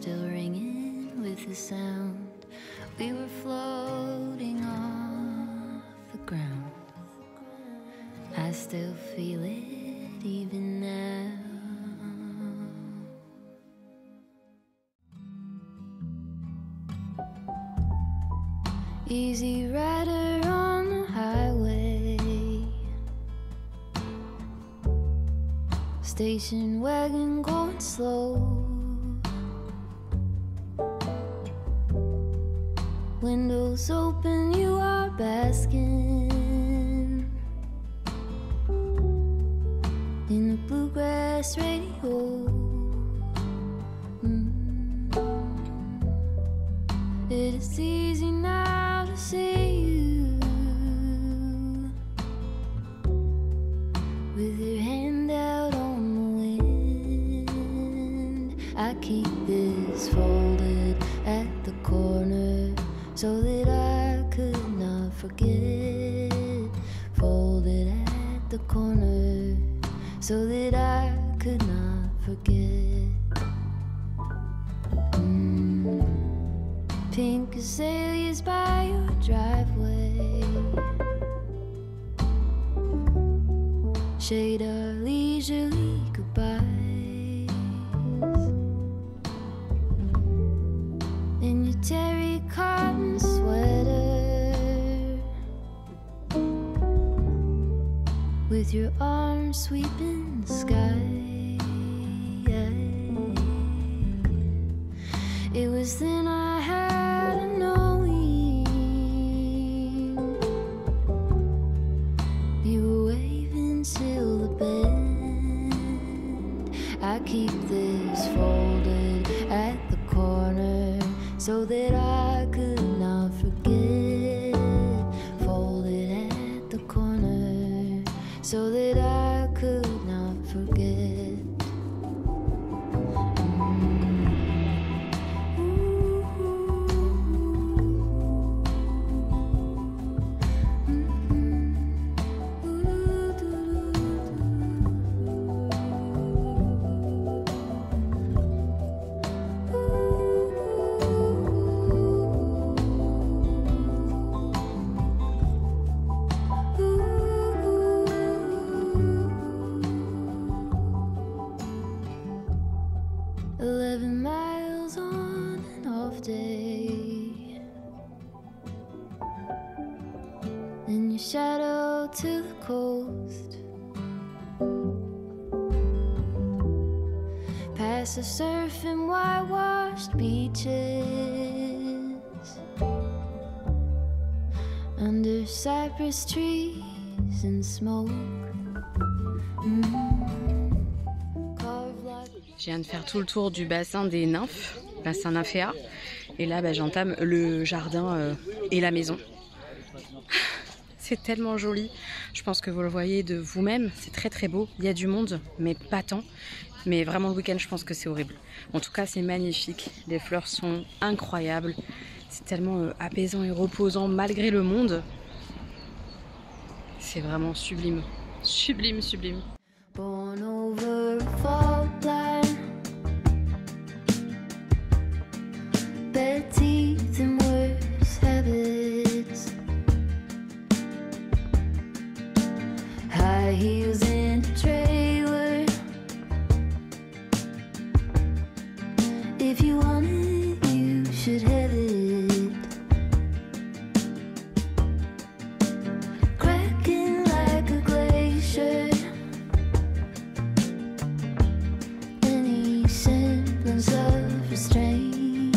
Speaker 2: still ringing with the sound. We were floating off the ground. I still feel it even now. Easy rider on the highway, station wagon going slow, windows open, you are basking in the bluegrass radio. It is easy now to see you with your hand out on the wind. I keep this folded at the corner so that I could not forget. Folded at the corner so that I could not forget. Pink azaleas by your driveway shade our leisurely goodbyes. In your terry cotton sweater, with your arms sweeping the sky. It was then I had a knowing. You were waving till the bend. I keep this folded at the corner so that I could not forget. Folded at the corner so that I could not forget. Shadow to the coast, past the surf and whitewashed beaches, under cypress trees and smoke.
Speaker 1: Je viens de faire tout le tour du bassin des nymphes, bassin nymphéa, et là j'entame le jardin et la maison. C'est tellement joli, je pense que vous le voyez de vous-même, c'est très très beau, il y a du monde, mais pas tant. Mais vraiment le week-end, je pense que c'est horrible. En tout cas, c'est magnifique, les fleurs sont incroyables, c'est tellement apaisant et reposant malgré le monde. C'est vraiment sublime, sublime, sublime.
Speaker 2: Born over a fault line, bad teeth and worse habits. High heels in a trailer. If you want it, you should have it. Cracking like a glacier. Any semblance of restraint.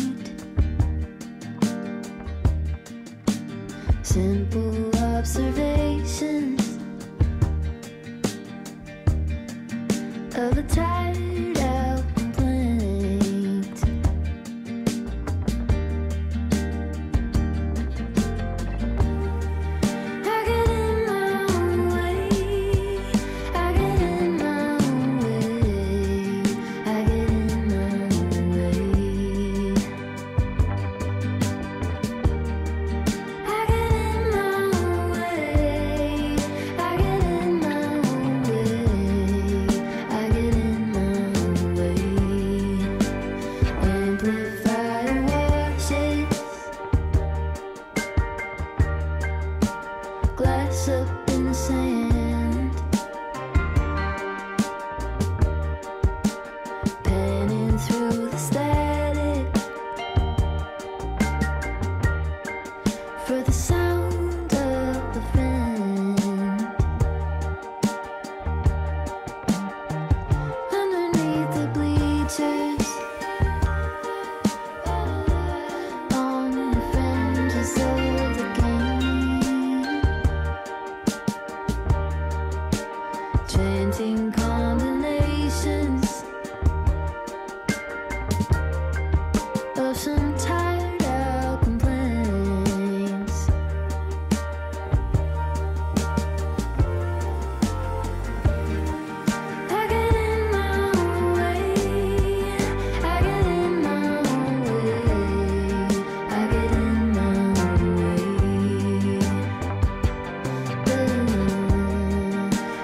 Speaker 2: Simple observations of a tired out complaint. I get in my own way. I get in my own way. I get in my own way. I get in my own way. I get in my own way. I get in my own way. interesting combinations of some tired out complaints. I get in my own way. I get in my own way. I get in my own way.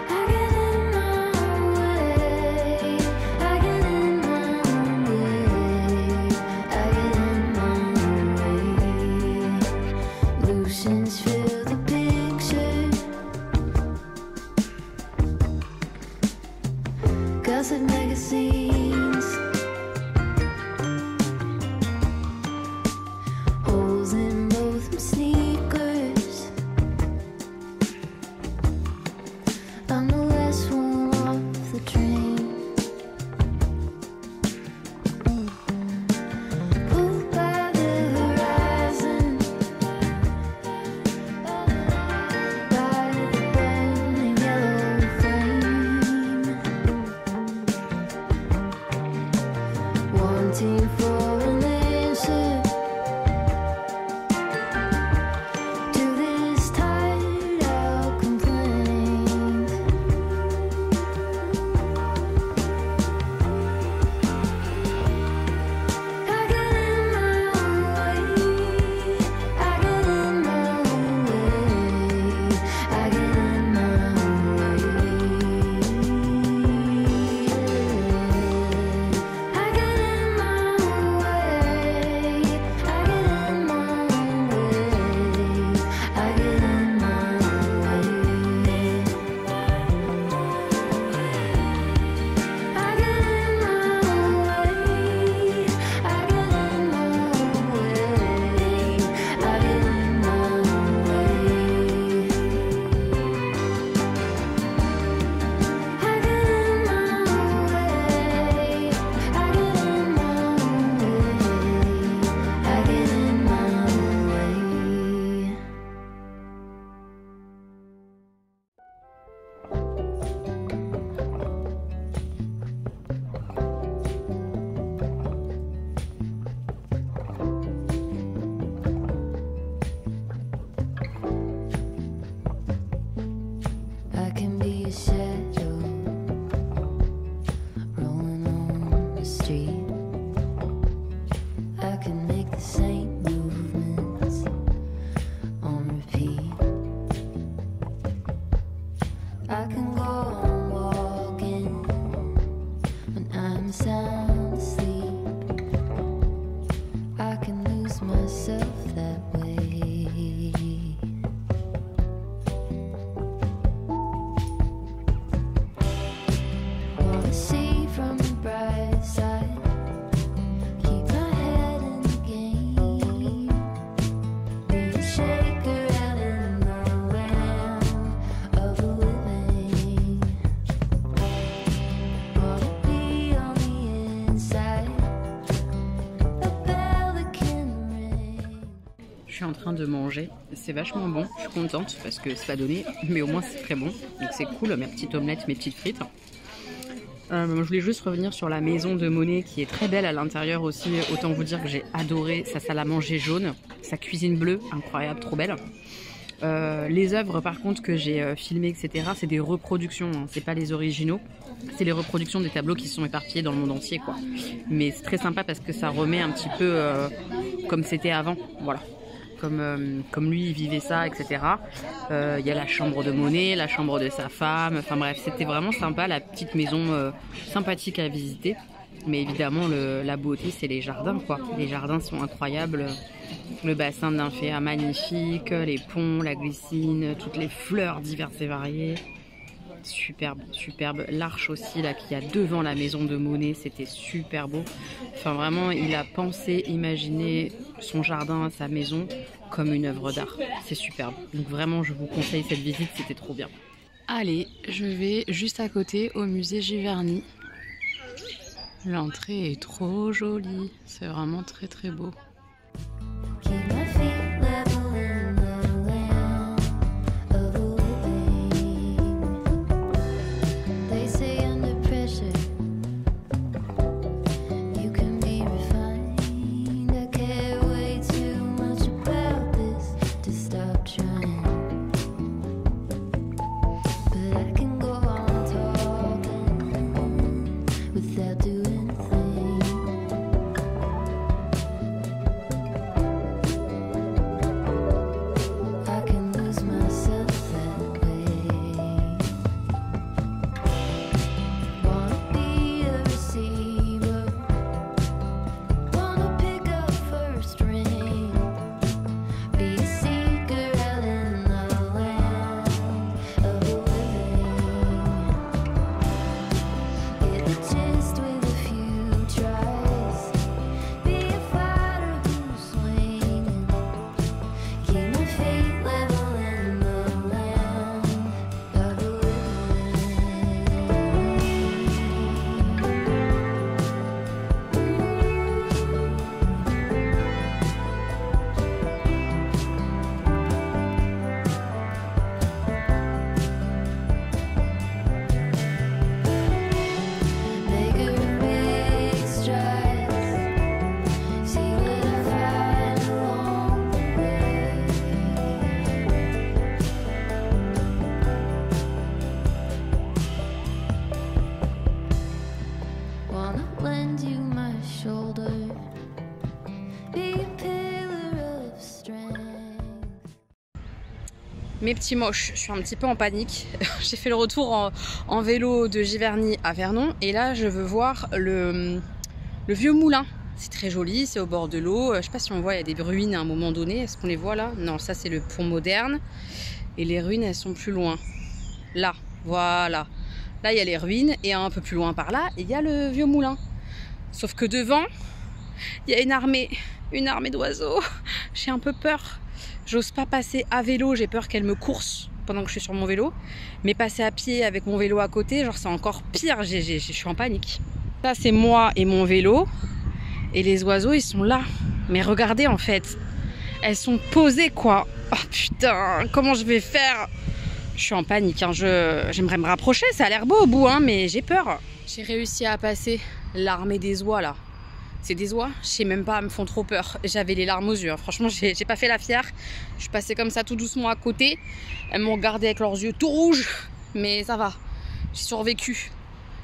Speaker 2: I get in my own way. I get in my own way. I get in my own way. Loose ends fill the picture. Gossip magazines. Holes in both my sneakers. I'm the last one off the train. Pulled by the horizon, by the burning yellow flame, wanting for an answer to this tired out complaint. I get in my own way. I get in my own way. I get in my own way. I get in my own way. I get in my own way. I get in my own way. I get in my own way. I get in my own way. I get in my own way. I get in my own way. I get in my own way. I get in my own way. I can be a shadow rolling on the street. I can make the same movements on repeat. I can go on walking when I'm sound asleep. I can lose myself that way. Wanna see from the bright side. Keep my head in the game. Be a shaker out in the land of the living. Wanna be on the inside. A bell that can ring.
Speaker 1: Je suis en train de manger, c'est vachement bon, je suis contente parce que c'est pas donné, mais au moins c'est très bon, donc c'est cool, mes petites omelettes, mes petites frites. Je voulais juste revenir sur la maison de Monet qui est très belle à l'intérieur aussi, autant vous dire que j'ai adoré sa salle à manger jaune, sa cuisine bleue, incroyable, trop belle. Les œuvres par contre que j'ai filmées, etc., c'est des reproductions, hein, c'est pas les originaux, c'est les reproductions des tableaux qui sont éparpillés dans le monde entier, quoi. Mais c'est très sympa parce que ça remet un petit peu comme c'était avant, voilà. Comme lui il vivait ça, etc. Il y a la chambre de Monet, la chambre de sa femme, enfin bref, c'était vraiment sympa, la petite maison sympathique à visiter. Mais évidemment la beauté c'est les jardins, quoi. Les jardins sont incroyables, le bassin de nymphéas magnifique, les ponts, la glycine, toutes les fleurs diverses et variées. Superbe, superbe. L'arche aussi là qu'il y a devant la maison de Monet, c'était super beau. Enfin vraiment, il a pensé, imaginé son jardin, sa maison comme une œuvre d'art. C'est superbe. Donc vraiment, je vous conseille cette visite, c'était trop bien. Allez, je vais juste à côté au musée Giverny. L'entrée est trop jolie, c'est vraiment très très beau.
Speaker 2: Keep my feet level in the land of the living. They say
Speaker 1: Mes petits moches, je suis un petit peu en panique. J'ai fait le retour en vélo de Giverny à Vernon. Et là, je veux voir le vieux moulin. C'est très joli, c'est au bord de l'eau. Je sais pas si on voit, il y a des ruines à un moment donné. Est-ce qu'on les voit là? Non, ça c'est le pont moderne. Et les ruines, elles sont plus loin. Là, voilà. Là, il y a les ruines. Et un peu plus loin par là, il y a le vieux moulin. Sauf que devant, il y a une armée d'oiseaux. J'ai un peu peur. J'ose pas passer à vélo, j'ai peur qu'elle me course pendant que je suis sur mon vélo. Mais passer à pied avec mon vélo à côté, genre c'est encore pire, je suis en panique. Ça c'est moi et mon vélo. Et les oiseaux ils sont là. Mais regardez en fait, elles sont posées quoi. Oh putain, comment je vais faire? Je suis en panique, hein. J'aimerais me rapprocher, ça a l'air beau au bout, hein, mais j'ai peur. J'ai réussi à passer l'armée des oies là. C'est des oies, je sais même pas, elles me font trop peur. J'avais les larmes aux yeux, hein. Franchement j'ai pas fait la fière. Je suis passée comme ça tout doucement à côté. Elles m'ont regardé avec leurs yeux tout rouges. Mais ça va, j'ai survécu.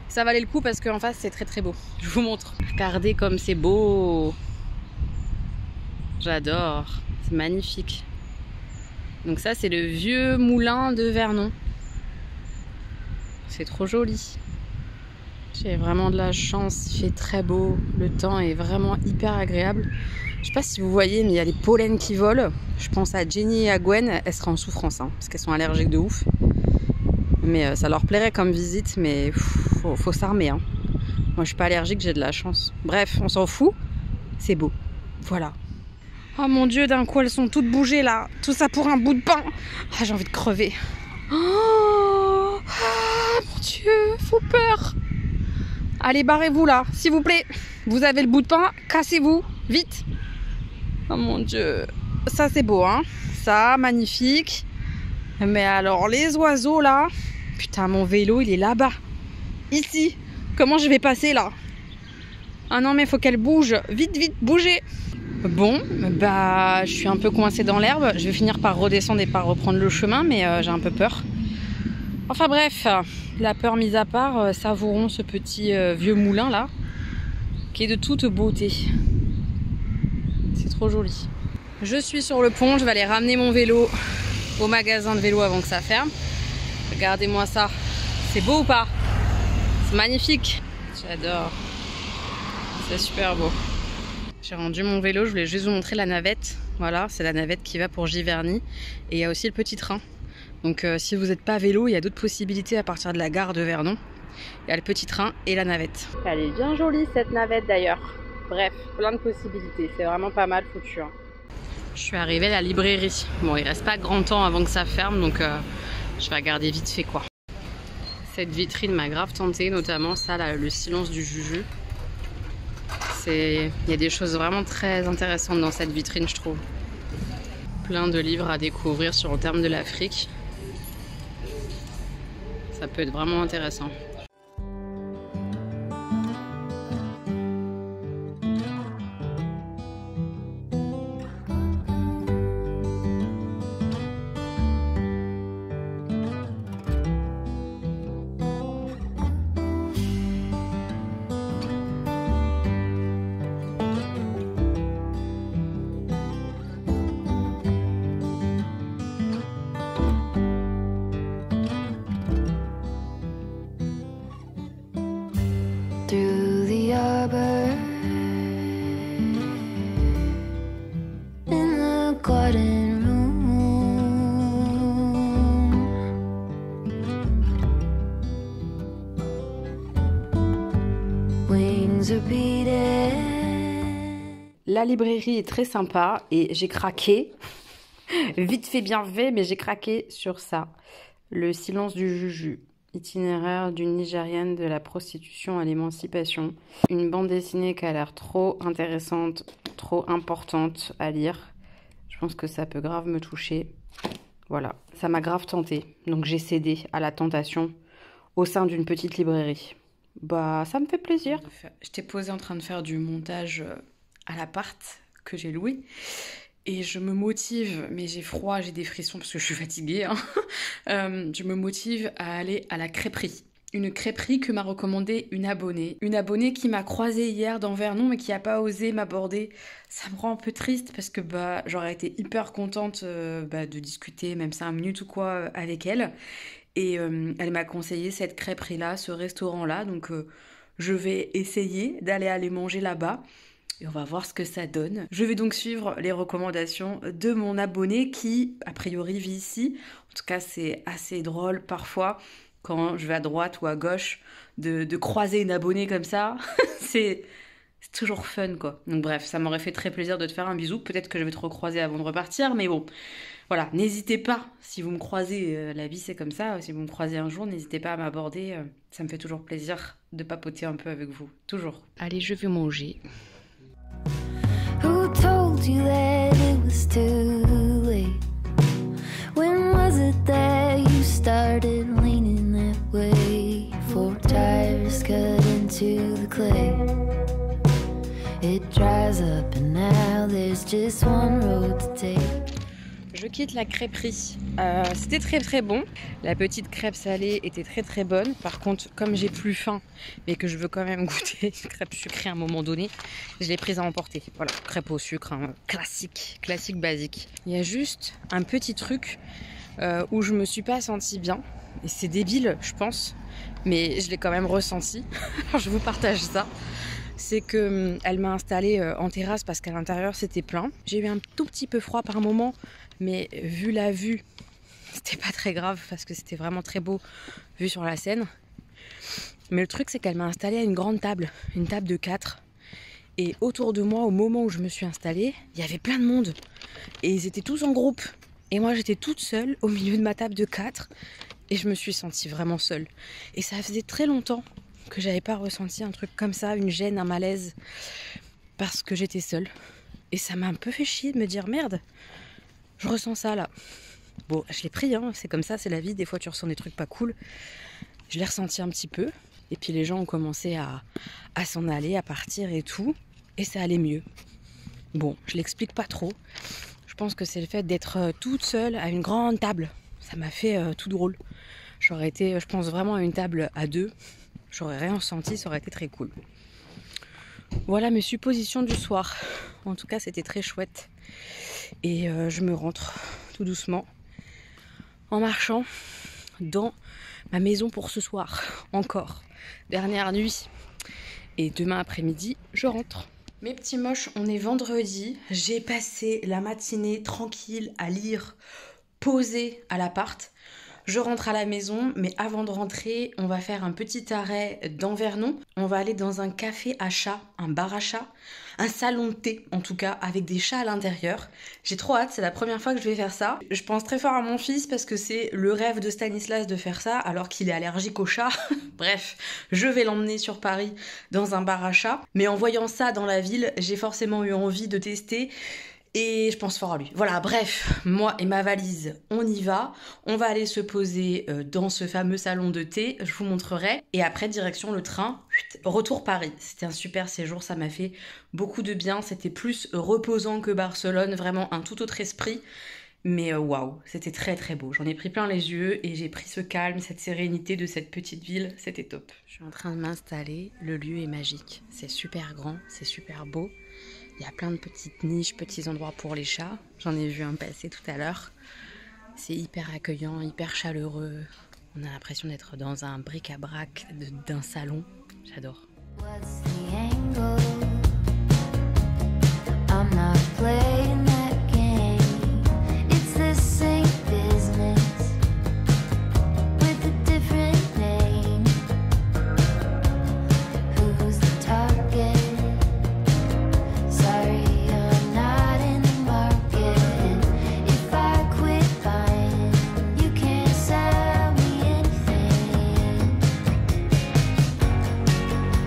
Speaker 1: Ça valait le coup parce qu'en face c'est très très beau. Je vous montre. Regardez comme c'est beau. J'adore, c'est magnifique. Donc ça c'est le vieux moulin de Vernon. C'est trop joli. J'ai vraiment de la chance, il fait très beau, le temps est vraiment hyper agréable. Je sais pas si vous voyez, mais il y a les pollens qui volent. Je pense à Jenny et à Gwen, elles seraient en souffrance, hein, parce qu'elles sont allergiques de ouf. Mais ça leur plairait comme visite, mais faut s'armer. Hein. Moi je suis pas allergique, j'ai de la chance. Bref, on s'en fout, c'est beau. Voilà. Oh mon dieu, d'un coup elles sont toutes bougées là. Tout ça pour un bout de pain. Ah, j'ai envie de crever. Oh mon dieu, faut peur. Allez, barrez-vous là, s'il vous plaît. Vous avez le bout de pain, cassez-vous, vite. Oh mon dieu. Ça c'est beau, hein. Ça, magnifique. Mais alors, les oiseaux là. Putain, mon vélo, il est là-bas. Ici. Comment je vais passer là? Ah non, mais il faut qu'elle bouge. Vite, vite, bougez. Bon, bah, je suis un peu coincée dans l'herbe. Je vais finir par redescendre et par reprendre le chemin, mais j'ai un peu peur. Enfin bref, la peur mise à part, savourons ce petit vieux moulin là, qui est de toute beauté. C'est trop joli. Je suis sur le pont, je vais aller ramener mon vélo au magasin de vélo avant que ça ferme. Regardez-moi ça, c'est beau ou pas? C'est magnifique, j'adore. C'est super beau. J'ai rendu mon vélo, je voulais juste vous montrer la navette. Voilà, c'est la navette qui va pour Giverny. Et il y a aussi le petit train. Donc si vous n'êtes pas à vélo, il y a d'autres possibilités à partir de la gare de Vernon. Il y a le petit train et la navette. Elle est bien jolie cette navette d'ailleurs. Bref, plein de possibilités. C'est vraiment pas mal foutu. Hein. Je suis arrivée à la librairie. Bon, il reste pas grand temps avant que ça ferme, donc je vais regarder vite fait quoi. Cette vitrine m'a grave tentée, notamment ça, là, le silence du Juju. Il y a des choses vraiment très intéressantes dans cette vitrine, je trouve. Plein de livres à découvrir sur le terme de l'Afrique. Ça peut être vraiment intéressant.
Speaker 2: Through the arbor, in the garden room, wings are beating.
Speaker 1: La librairie est très sympa et j'ai craqué. Vite fait, bien fait, mais j'ai craqué sur ça. Le silence du Juju. Itinéraire d'une Nigériane de la prostitution à l'émancipation. Une bande dessinée qui a l'air trop intéressante, trop importante à lire. Je pense que ça peut grave me toucher. Voilà, ça m'a grave tenté. Donc j'ai cédé à la tentation au sein d'une petite librairie. Bah, ça me fait plaisir. J'étais posée en train de faire du montage à l'appart que j'ai loué. Et je me motive, mais j'ai froid, j'ai des frissons parce que je suis fatiguée. Hein. Je me motive à aller à la crêperie. une crêperie que m'a recommandé une abonnée. Une abonnée qui m'a croisée hier dans Vernon mais qui n'a pas osé m'aborder. Ça me rend un peu triste parce que j'aurais été hyper contente de discuter même 5 minutes ou quoi avec elle. Et elle m'a conseillé cette crêperie-là, ce restaurant-là. Donc je vais essayer d'aller manger là-bas. Et on va voir ce que ça donne. Je vais donc suivre les recommandations de mon abonné qui, a priori, vit ici. En tout cas, c'est assez drôle parfois, quand je vais à droite ou à gauche, de croiser une abonnée comme ça. c'est toujours fun, quoi. Donc bref, ça m'aurait fait très plaisir de te faire un bisou. Peut-être que je vais te recroiser avant de repartir, mais bon. Voilà, n'hésitez pas, si vous me croisez, la vie c'est comme ça, si vous me croisez un jour, n'hésitez pas à m'aborder. Ça me fait toujours plaisir de papoter un peu avec vous. Toujours. Allez, je vais manger.
Speaker 2: Who told you that it was too late? When was it that you started leaning that way? 4 tires cut into the clay. It dries up and now there's just one road to take.
Speaker 1: Je quitte la crêperie. C'était très très bon. La petite crêpe salée était très très bonne. Par contre, comme j'ai plus faim, mais que je veux quand même goûter une crêpe sucrée à un moment donné, je l'ai prise à emporter. Voilà, crêpe au sucre, hein, classique basique. Il y a juste un petit truc où je me suis pas sentie bien. Et c'est débile, je pense, mais je l'ai quand même ressenti. Alors je vous partage ça. C'est qu'elle m'a installée en terrasse parce qu'à l'intérieur c'était plein. J'ai eu un tout petit peu froid par moment, mais vu la vue, c'était pas très grave parce que c'était vraiment très beau vu sur la Seine. Mais le truc c'est qu'elle m'a installée à une grande table, une table de 4. Et autour de moi, au moment où je me suis installée, il y avait plein de monde. Et ils étaient tous en groupe. Et moi j'étais toute seule au milieu de ma table de 4. Et je me suis sentie vraiment seule. Et ça faisait très longtemps que j'avais pas ressenti un truc comme ça, une gêne, un malaise, parce que j'étais seule. Et ça m'a un peu fait chier de me dire merde, je ressens ça là. Bon, je l'ai pris, hein, c'est comme ça, c'est la vie, des fois tu ressens des trucs pas cool. Je l'ai ressenti un petit peu, et puis les gens ont commencé à s'en aller, à partir et tout, et ça allait mieux. Bon, je l'explique pas trop. Je pense que c'est le fait d'être toute seule à une grande table. Ça m'a fait tout drôle. J'aurais été, je pense, vraiment à une table à 2. J'aurais rien ressenti, ça aurait été très cool. Voilà mes suppositions du soir. En tout cas, c'était très chouette. Et je me rentre tout doucement en marchant dans ma maison pour ce soir. Encore. Dernière nuit. Et demain après-midi, je rentre. Mes petits moches, on est vendredi. J'ai passé la matinée tranquille à lire, posée à l'appart. Je rentre à la maison, mais avant de rentrer, on va faire un petit arrêt dans Vernon. On va aller dans un café à chats, un bar à chats, un salon de thé en tout cas, avec des chats à l'intérieur. J'ai trop hâte, c'est la première fois que je vais faire ça. Je pense très fort à mon fils parce que c'est le rêve de Stanislas de faire ça, alors qu'il est allergique aux chats. Bref, je vais l'emmener sur Paris dans un bar à chats. Mais en voyant ça dans la ville, j'ai forcément eu envie de tester. Et je pense fort à lui. Voilà, bref, moi et ma valise, on y va. On va aller se poser dans ce fameux salon de thé, je vous montrerai. Et après, direction le train, retour Paris. C'était un super séjour, ça m'a fait beaucoup de bien. C'était plus reposant que Barcelone, vraiment un tout autre esprit. Mais waouh, c'était très très beau. J'en ai pris plein les yeux et j'ai pris ce calme, cette sérénité de cette petite ville. C'était top. Je suis en train de m'installer, le lieu est magique. C'est super grand, c'est super beau. Il y a plein de petites niches, petits endroits pour les chats. J'en ai vu un passer tout à l'heure. C'est hyper accueillant, hyper chaleureux. On a l'impression d'être dans un bric-à-brac d'un salon. J'adore.
Speaker 2: What's the angle? I'm not playing that game. It's the same business with a different name. Who's the target? Sorry, I'm not in the market. If I quit buying, you can't sell me anything.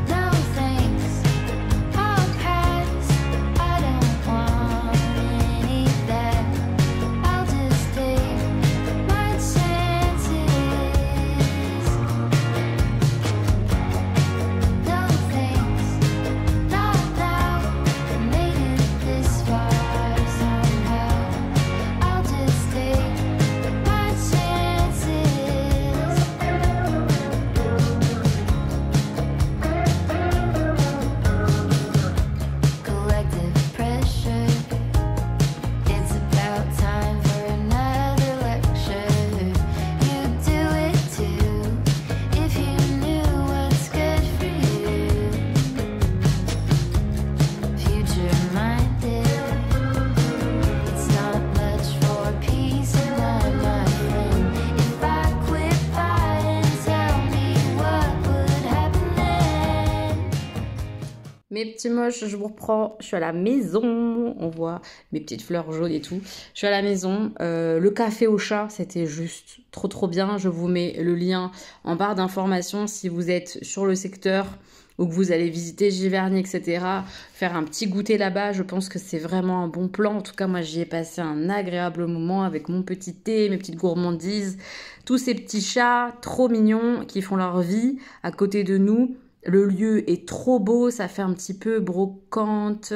Speaker 2: No thanks, I'll pass. I don't want
Speaker 1: Mes petits moches, je vous reprends. Je suis à la maison. On voit mes petites fleurs jaunes et tout. Je suis à la maison. Le café au chat, c'était juste trop bien. Je vous mets le lien en barre d'informations si vous êtes sur le secteur ou que vous allez visiter Giverny, etc. Faire un petit goûter là-bas, je pense que c'est vraiment un bon plan. En tout cas, moi, j'y ai passé un agréable moment avec mon petit thé, mes petites gourmandises, tous ces petits chats trop mignons qui font leur vie à côté de nous. Le lieu est trop beau, ça fait un petit peu brocante,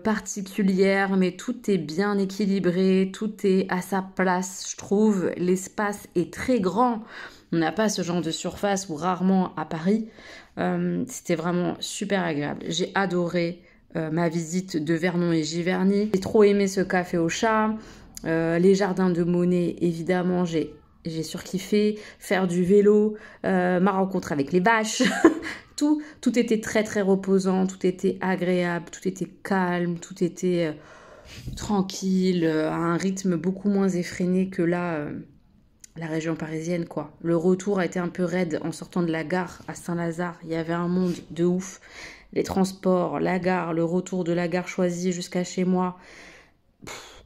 Speaker 1: particulière, mais tout est bien équilibré, tout est à sa place, je trouve. L'espace est très grand. On n'a pas ce genre de surface ou rarement à Paris. C'était vraiment super agréable. J'ai adoré ma visite de Vernon et Giverny. J'ai trop aimé ce café au chat. Les jardins de Monet, évidemment, j'ai surkiffé. Faire du vélo, ma rencontre avec les vaches. tout était très reposant, tout était agréable, tout était calme, tout était tranquille, à un rythme beaucoup moins effréné que là, la région parisienne, quoi. Le retour a été un peu raide en sortant de la gare à Saint-Lazare. Il y avait un monde de ouf. Les transports, la gare, le retour de la gare choisie jusqu'à chez moi.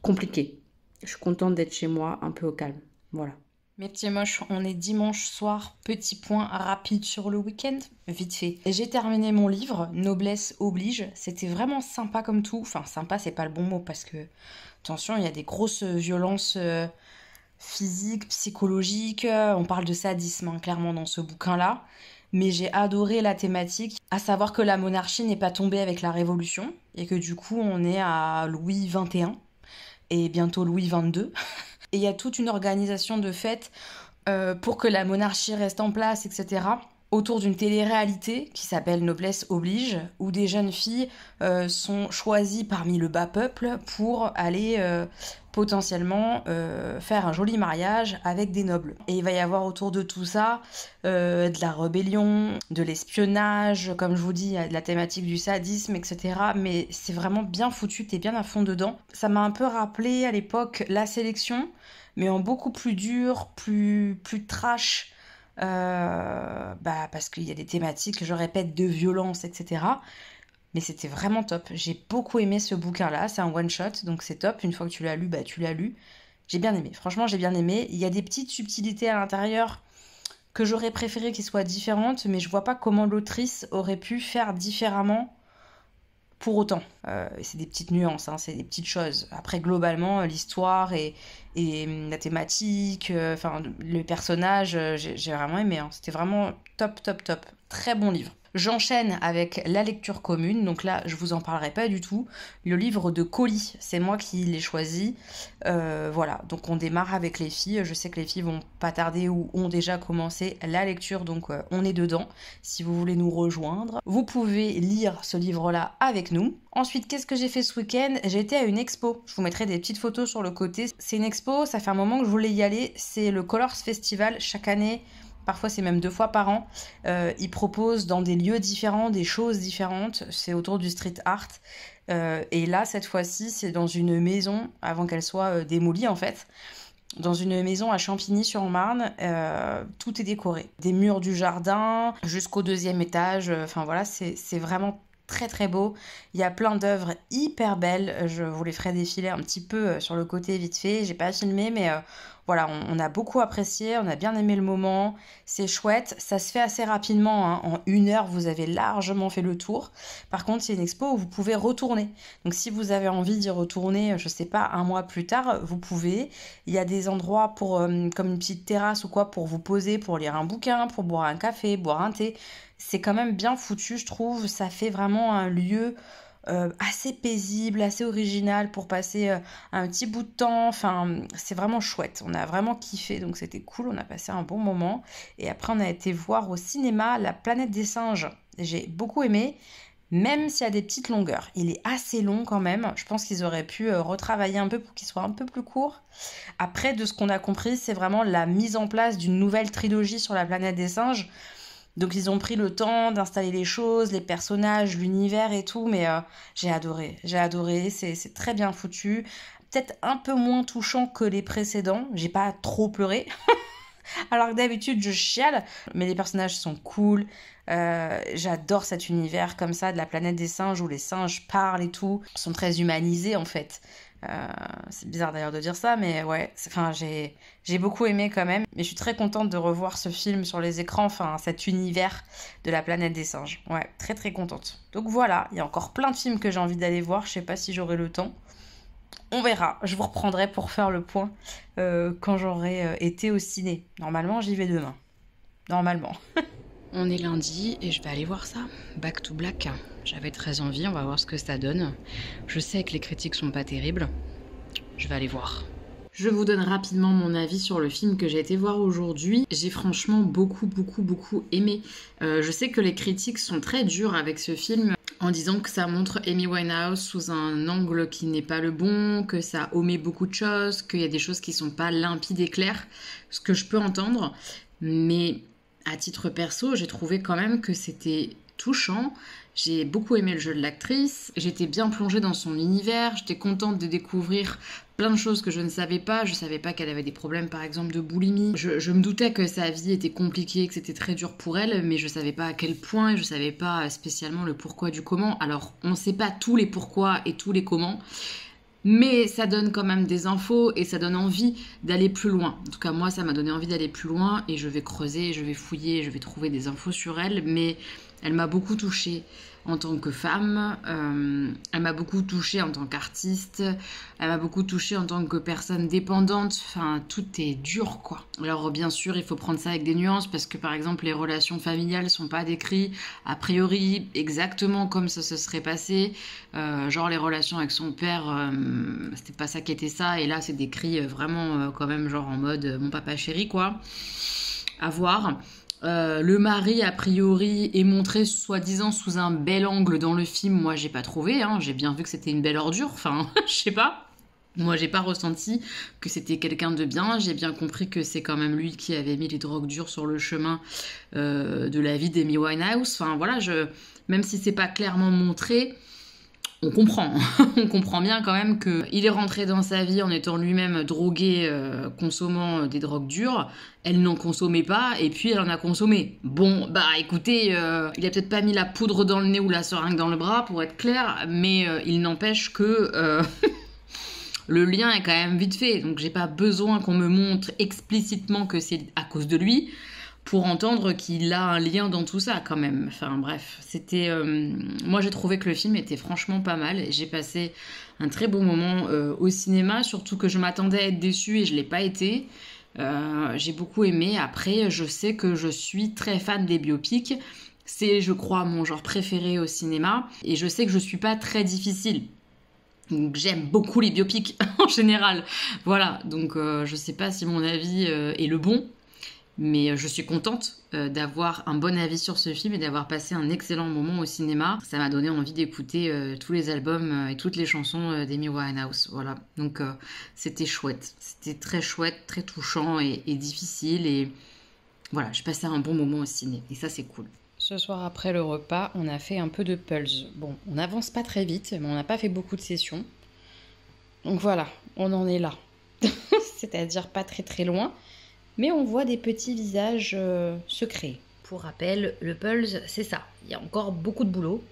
Speaker 1: Compliqué. Je suis contente d'être chez moi, un peu au calme. Voilà. Mes petits moches, on est dimanche soir, petit point rapide sur le week-end, vite fait. J'ai terminé mon livre, Noblesse oblige, c'était vraiment sympa comme tout. Enfin, sympa, c'est pas le bon mot parce que, attention, il y a des grosses violences physiques, psychologiques, on parle de sadisme, hein, clairement, dans ce bouquin-là. Mais j'ai adoré la thématique, à savoir que la monarchie n'est pas tombée avec la Révolution, et que du coup, on est à Louis XXI, et bientôt Louis XXII. Et il y a toute une organisation de fêtes pour que la monarchie reste en place, etc. Autour d'une télé-réalité qui s'appelle Noblesse oblige, où des jeunes filles sont choisies parmi le bas peuple pour aller potentiellement faire un joli mariage avec des nobles. Et il va y avoir autour de tout ça de la rébellion, de l'espionnage, comme je vous dis, de la thématique du sadisme, etc. Mais c'est vraiment bien foutu, t'es bien à fond dedans. Ça m'a un peu rappelé à l'époque La Sélection, mais en beaucoup plus dur, plus trash, parce qu'il y a des thématiques, je répète, de violence, etc. Mais c'était vraiment top. J'ai beaucoup aimé ce bouquin-là. C'est un one-shot, donc c'est top. Une fois que tu l'as lu, tu l'as lu. J'ai bien aimé. Franchement, j'ai bien aimé. Il y a des petites subtilités à l'intérieur que j'aurais préféré qu'ils soient différentes, mais je vois pas comment l'autrice aurait pu faire différemment pour autant. C'est des petites nuances, hein, c'est des petites choses. Après, globalement, l'histoire et la thématique, le personnage, j'ai vraiment aimé. Hein. C'était vraiment top. Très bon livre. J'enchaîne avec la lecture commune, donc là je vous en parlerai pas du tout. Le livre de Colis, c'est moi qui l'ai choisi. Voilà, donc on démarre avec les filles. Je sais que les filles vont pas tarder ou ont déjà commencé la lecture, donc on est dedans. Si vous voulez nous rejoindre, vous pouvez lire ce livre-là avec nous. Ensuite, qu'est-ce que j'ai fait ce week-end? J'ai été à une expo. Je vous mettrai des petites photos sur le côté. C'est une expo, ça fait un moment que je voulais y aller. C'est le Colors Festival chaque année. Parfois, c'est même 2 fois par an. Ils proposent dans des lieux différents, des choses différentes. C'est autour du street art. Et là, cette fois-ci, c'est dans une maison, avant qu'elle soit démolie, en fait. Dans une maison à Champigny-sur-Marne. Tout est décoré. Des murs du jardin jusqu'au 2e étage. Enfin, voilà, c'est vraiment très beau. Il y a plein d'œuvres hyper belles. Je vous les ferai défiler un petit peu sur le côté vite fait. J'ai pas filmé, mais voilà, on a beaucoup apprécié, on a bien aimé le moment, c'est chouette, ça se fait assez rapidement, hein. En 1 heure vous avez largement fait le tour. Par contre c'est une expo où vous pouvez retourner, donc si vous avez envie d'y retourner, je sais pas, 1 mois plus tard, vous pouvez. Il y a des endroits pour, comme une petite terrasse ou quoi, pour vous poser, pour lire un bouquin, pour boire un café, boire un thé. C'est quand même bien foutu, je trouve, ça fait vraiment un lieu assez paisible, assez original pour passer un petit bout de temps. Enfin, c'est vraiment chouette. On a vraiment kiffé, donc c'était cool. On a passé un bon moment. Et après, on a été voir au cinéma La Planète des Singes. J'ai beaucoup aimé, même s'il y a des petites longueurs. Il est assez long quand même. Je pense qu'ils auraient pu retravailler un peu pour qu'il soit un peu plus court. Après, de ce qu'on a compris, c'est vraiment la mise en place d'une nouvelle trilogie sur La Planète des Singes. Donc ils ont pris le temps d'installer les choses, les personnages, l'univers et tout, mais j'ai adoré, c'est très bien foutu, peut-être un peu moins touchant que les précédents, j'ai pas trop pleuré,
Speaker 3: Alors que d'habitude, je chiale, mais les personnages sont cool. J'adore cet univers comme ça de la planète des singes où les singes parlent et tout. Ils sont très humanisés en fait. C'est bizarre d'ailleurs de dire ça, mais ouais, enfin, j'ai beaucoup aimé quand même. Mais je suis très contente de revoir ce film sur les écrans, enfin cet univers de la planète des singes. Ouais, très très contente. Donc voilà, il y a encore plein de films que j'ai envie d'aller voir, je sais pas si j'aurai le temps. On verra, je vous reprendrai pour faire le point quand j'aurai été au ciné. Normalement, j'y vais demain. Normalement.
Speaker 1: On est lundi et je vais aller voir ça. Back to Black. J'avais très envie, on va voir ce que ça donne. Je sais que les critiques sont pas terribles. Je vais aller voir. Je vous donne rapidement mon avis sur le film que j'ai été voir aujourd'hui. J'ai franchement beaucoup aimé. Je sais que les critiques sont très dures avec ce film en disant que ça montre Amy Winehouse sous un angle qui n'est pas le bon, que ça omet beaucoup de choses, qu'il y a des choses qui sont pas limpides et claires, ce que je peux entendre. Mais à titre perso, j'ai trouvé quand même que c'était touchant. J'ai beaucoup aimé le jeu de l'actrice, j'étais bien plongée dans son univers, j'étais contente de découvrir plein de choses que je ne savais pas. Je savais pas qu'elle avait des problèmes par exemple de boulimie. Je me doutais que sa vie était compliquée, que c'était très dur pour elle, mais je savais pas à quel point et je savais pas spécialement le pourquoi du comment. Alors on sait pas tous les pourquoi et tous les comment, mais ça donne quand même des infos et ça donne envie d'aller plus loin. En tout cas, moi, ça m'a donné envie d'aller plus loin et je vais creuser, je vais fouiller, je vais trouver des infos sur elle. Mais elle m'a beaucoup touchée en tant que femme, elle m'a beaucoup touchée en tant qu'artiste, elle m'a beaucoup touchée en tant que personne dépendante. Enfin, tout est dur, quoi. Alors, bien sûr, il faut prendre ça avec des nuances parce que, par exemple, les relations familiales sont pas décrites a priori exactement comme ça se serait passé. Genre, les relations avec son père, c'était pas ça qui était ça. Et là, c'est décrit vraiment quand même genre en mode mon papa chéri, quoi. À voir. Le mari, a priori, est montré soi-disant sous un bel angle dans le film. Moi, j'ai pas trouvé, hein. J'ai bien vu que c'était une belle ordure. Enfin, je sais pas. Moi, j'ai pas ressenti que c'était quelqu'un de bien. J'ai bien compris que c'est quand même lui qui avait mis les drogues dures sur le chemin de la vie d'Amy Winehouse. Enfin, voilà, même si c'est pas clairement montré, on comprend. On comprend bien quand même qu'il est rentré dans sa vie en étant lui-même drogué, consommant des drogues dures. Elle n'en consommait pas et puis elle en a consommé. Bon, bah écoutez, il a peut-être pas mis la poudre dans le nez ou la seringue dans le bras pour être clair, mais il n'empêche que le lien est quand même vite fait. Donc j'ai pas besoin qu'on me montre explicitement que c'est à cause de lui pour entendre qu'il a un lien dans tout ça quand même. Enfin bref, c'était... moi j'ai trouvé que le film était franchement pas mal. J'ai passé un très bon moment au cinéma, surtout que je m'attendais à être déçue et je l'ai pas été. J'ai beaucoup aimé. Après, je sais que je suis très fan des biopics. C'est, je crois, mon genre préféré au cinéma. Et je sais que je suis pas très difficile. Donc j'aime beaucoup les biopics en général. Voilà, donc je sais pas si mon avis est le bon. Mais je suis contente d'avoir un bon avis sur ce film et d'avoir passé un excellent moment au cinéma. Ça m'a donné envie d'écouter tous les albums et toutes les chansons d'Amy Winehouse. Voilà, donc c'était chouette. C'était très chouette, très touchant et difficile. Et voilà, j'ai passé un bon moment au ciné. Et ça, c'est cool. Ce soir, après le repas, on a fait un peu de Pulse. Bon, on n'avance pas très vite, mais on n'a pas fait beaucoup de sessions. Donc voilà, on en est là. C'est-à-dire pas très très loin. Mais on voit des petits visages secrets. Pour rappel, le Pulse, c'est ça. Il y a encore beaucoup de boulot.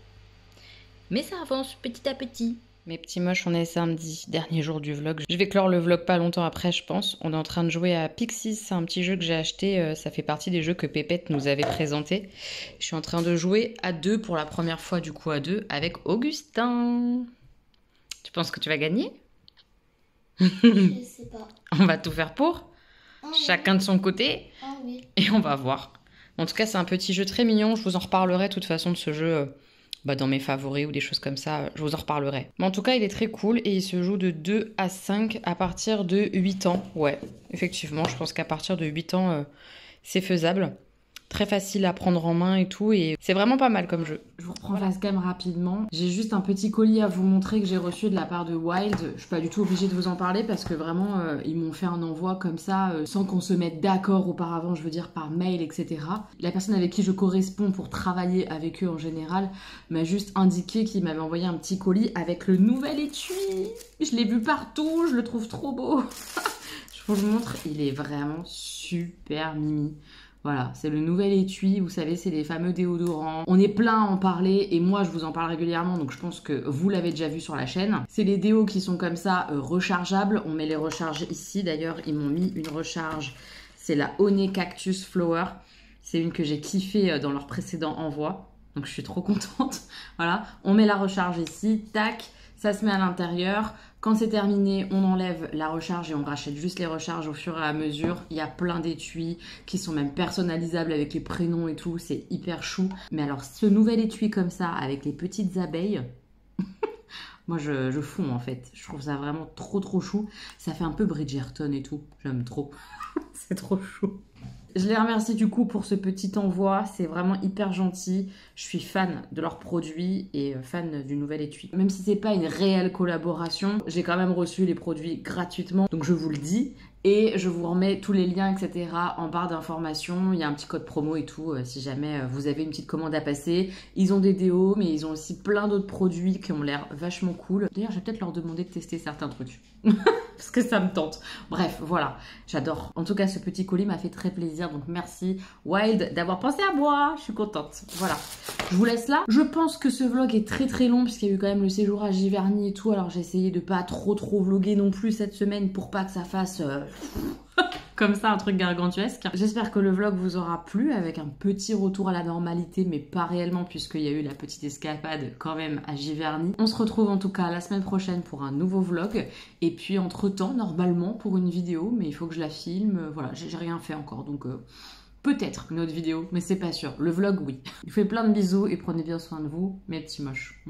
Speaker 1: Mais ça avance petit à petit. Mes petits moches, on est samedi, dernier jour du vlog. Je vais clore le vlog pas longtemps après, je pense. On est en train de jouer à Pixies. C'est un petit jeu que j'ai acheté. Ça fait partie des jeux que Pépette nous avait présentés. Je suis en train de jouer à deux pour la première fois, du coup à deux, avec Augustin. Tu penses que tu vas gagner?
Speaker 4: Je sais pas.
Speaker 1: On va tout faire pour?
Speaker 4: Ah,
Speaker 1: Chacun de son côté,
Speaker 4: oui.
Speaker 1: et on va voir. En tout cas, c'est un petit jeu très mignon. Je vous en reparlerai de toute façon de ce jeu dans mes favoris ou des choses comme ça. Je vous en reparlerai. Mais en tout cas, il est très cool et il se joue de 2 à 5 à partir de 8 ans. Ouais, effectivement, je pense qu'à partir de 8 ans, c'est faisable. Très facile à prendre en main et tout, et c'est vraiment pas mal comme jeu. Je vous reprends Fast Game rapidement. J'ai juste un petit colis à vous montrer que j'ai reçu de la part de Wild. Je suis pas du tout obligée de vous en parler parce que vraiment ils m'ont fait un envoi comme ça sans qu'on se mette d'accord auparavant, je veux dire par mail, etc. La personne avec qui je corresponds pour travailler avec eux en général m'a juste indiqué qu'il m'avait envoyé un petit colis avec le nouvel étui. Je l'ai vu partout, je le trouve trop beau. Je Je vous le montre, il est vraiment super mimi. Voilà, c'est le nouvel étui, vous savez, c'est les fameux déodorants. On est plein à en parler et moi je vous en parle régulièrement, donc je pense que vous l'avez déjà vu sur la chaîne. C'est les déos qui sont comme ça, rechargeables. On met les recharges ici, d'ailleurs ils m'ont mis une recharge, c'est la Honey Cactus Flower. C'est une que j'ai kiffée dans leur précédent envoi, donc je suis trop contente. Voilà, on met la recharge ici, tac, ça se met à l'intérieur. Quand c'est terminé, on enlève la recharge et on rachète juste les recharges au fur et à mesure. Il y a plein d'étuis qui sont même personnalisables avec les prénoms et tout. C'est hyper chou. Mais alors, ce nouvel étui comme ça, avec les petites abeilles, moi je fonds en fait. Je trouve ça vraiment trop chou. Ça fait un peu Bridgerton et tout. J'aime trop. C'est trop chou. Je les remercie du coup pour ce petit envoi, c'est vraiment hyper gentil. Je suis fan de leurs produits et fan du nouvel étui. Même si c'est pas une réelle collaboration, j'ai quand même reçu les produits gratuitement, donc je vous le dis. Et je vous remets tous les liens, etc. en barre d'informations. Il y a un petit code promo et tout, si jamais vous avez une petite commande à passer. Ils ont des déos, mais ils ont aussi plein d'autres produits qui ont l'air vachement cool. D'ailleurs, je vais peut-être leur demander de tester certains trucs. Parce que ça me tente. Bref, voilà, j'adore. En tout cas, ce petit colis m'a fait très plaisir. Donc merci Wild d'avoir pensé à moi. Je suis contente. Voilà, je vous laisse là. Je pense que ce vlog est très long puisqu'il y a eu quand même le séjour à Giverny et tout. Alors j'ai essayé de pas trop vlogger non plus cette semaine pour pas que ça fasse... comme ça, un truc gargantuesque. J'espère que le vlog vous aura plu avec un petit retour à la normalité, mais pas réellement puisqu'il y a eu la petite escapade quand même à Giverny. On se retrouve en tout cas la semaine prochaine pour un nouveau vlog. Et puis entre-temps, normalement, pour une vidéo, mais il faut que je la filme. Voilà, j'ai rien fait encore, donc... peut-être une autre vidéo, mais c'est pas sûr. Le vlog, oui. Je vous fais plein de bisous et prenez bien soin de vous, mes petits moches.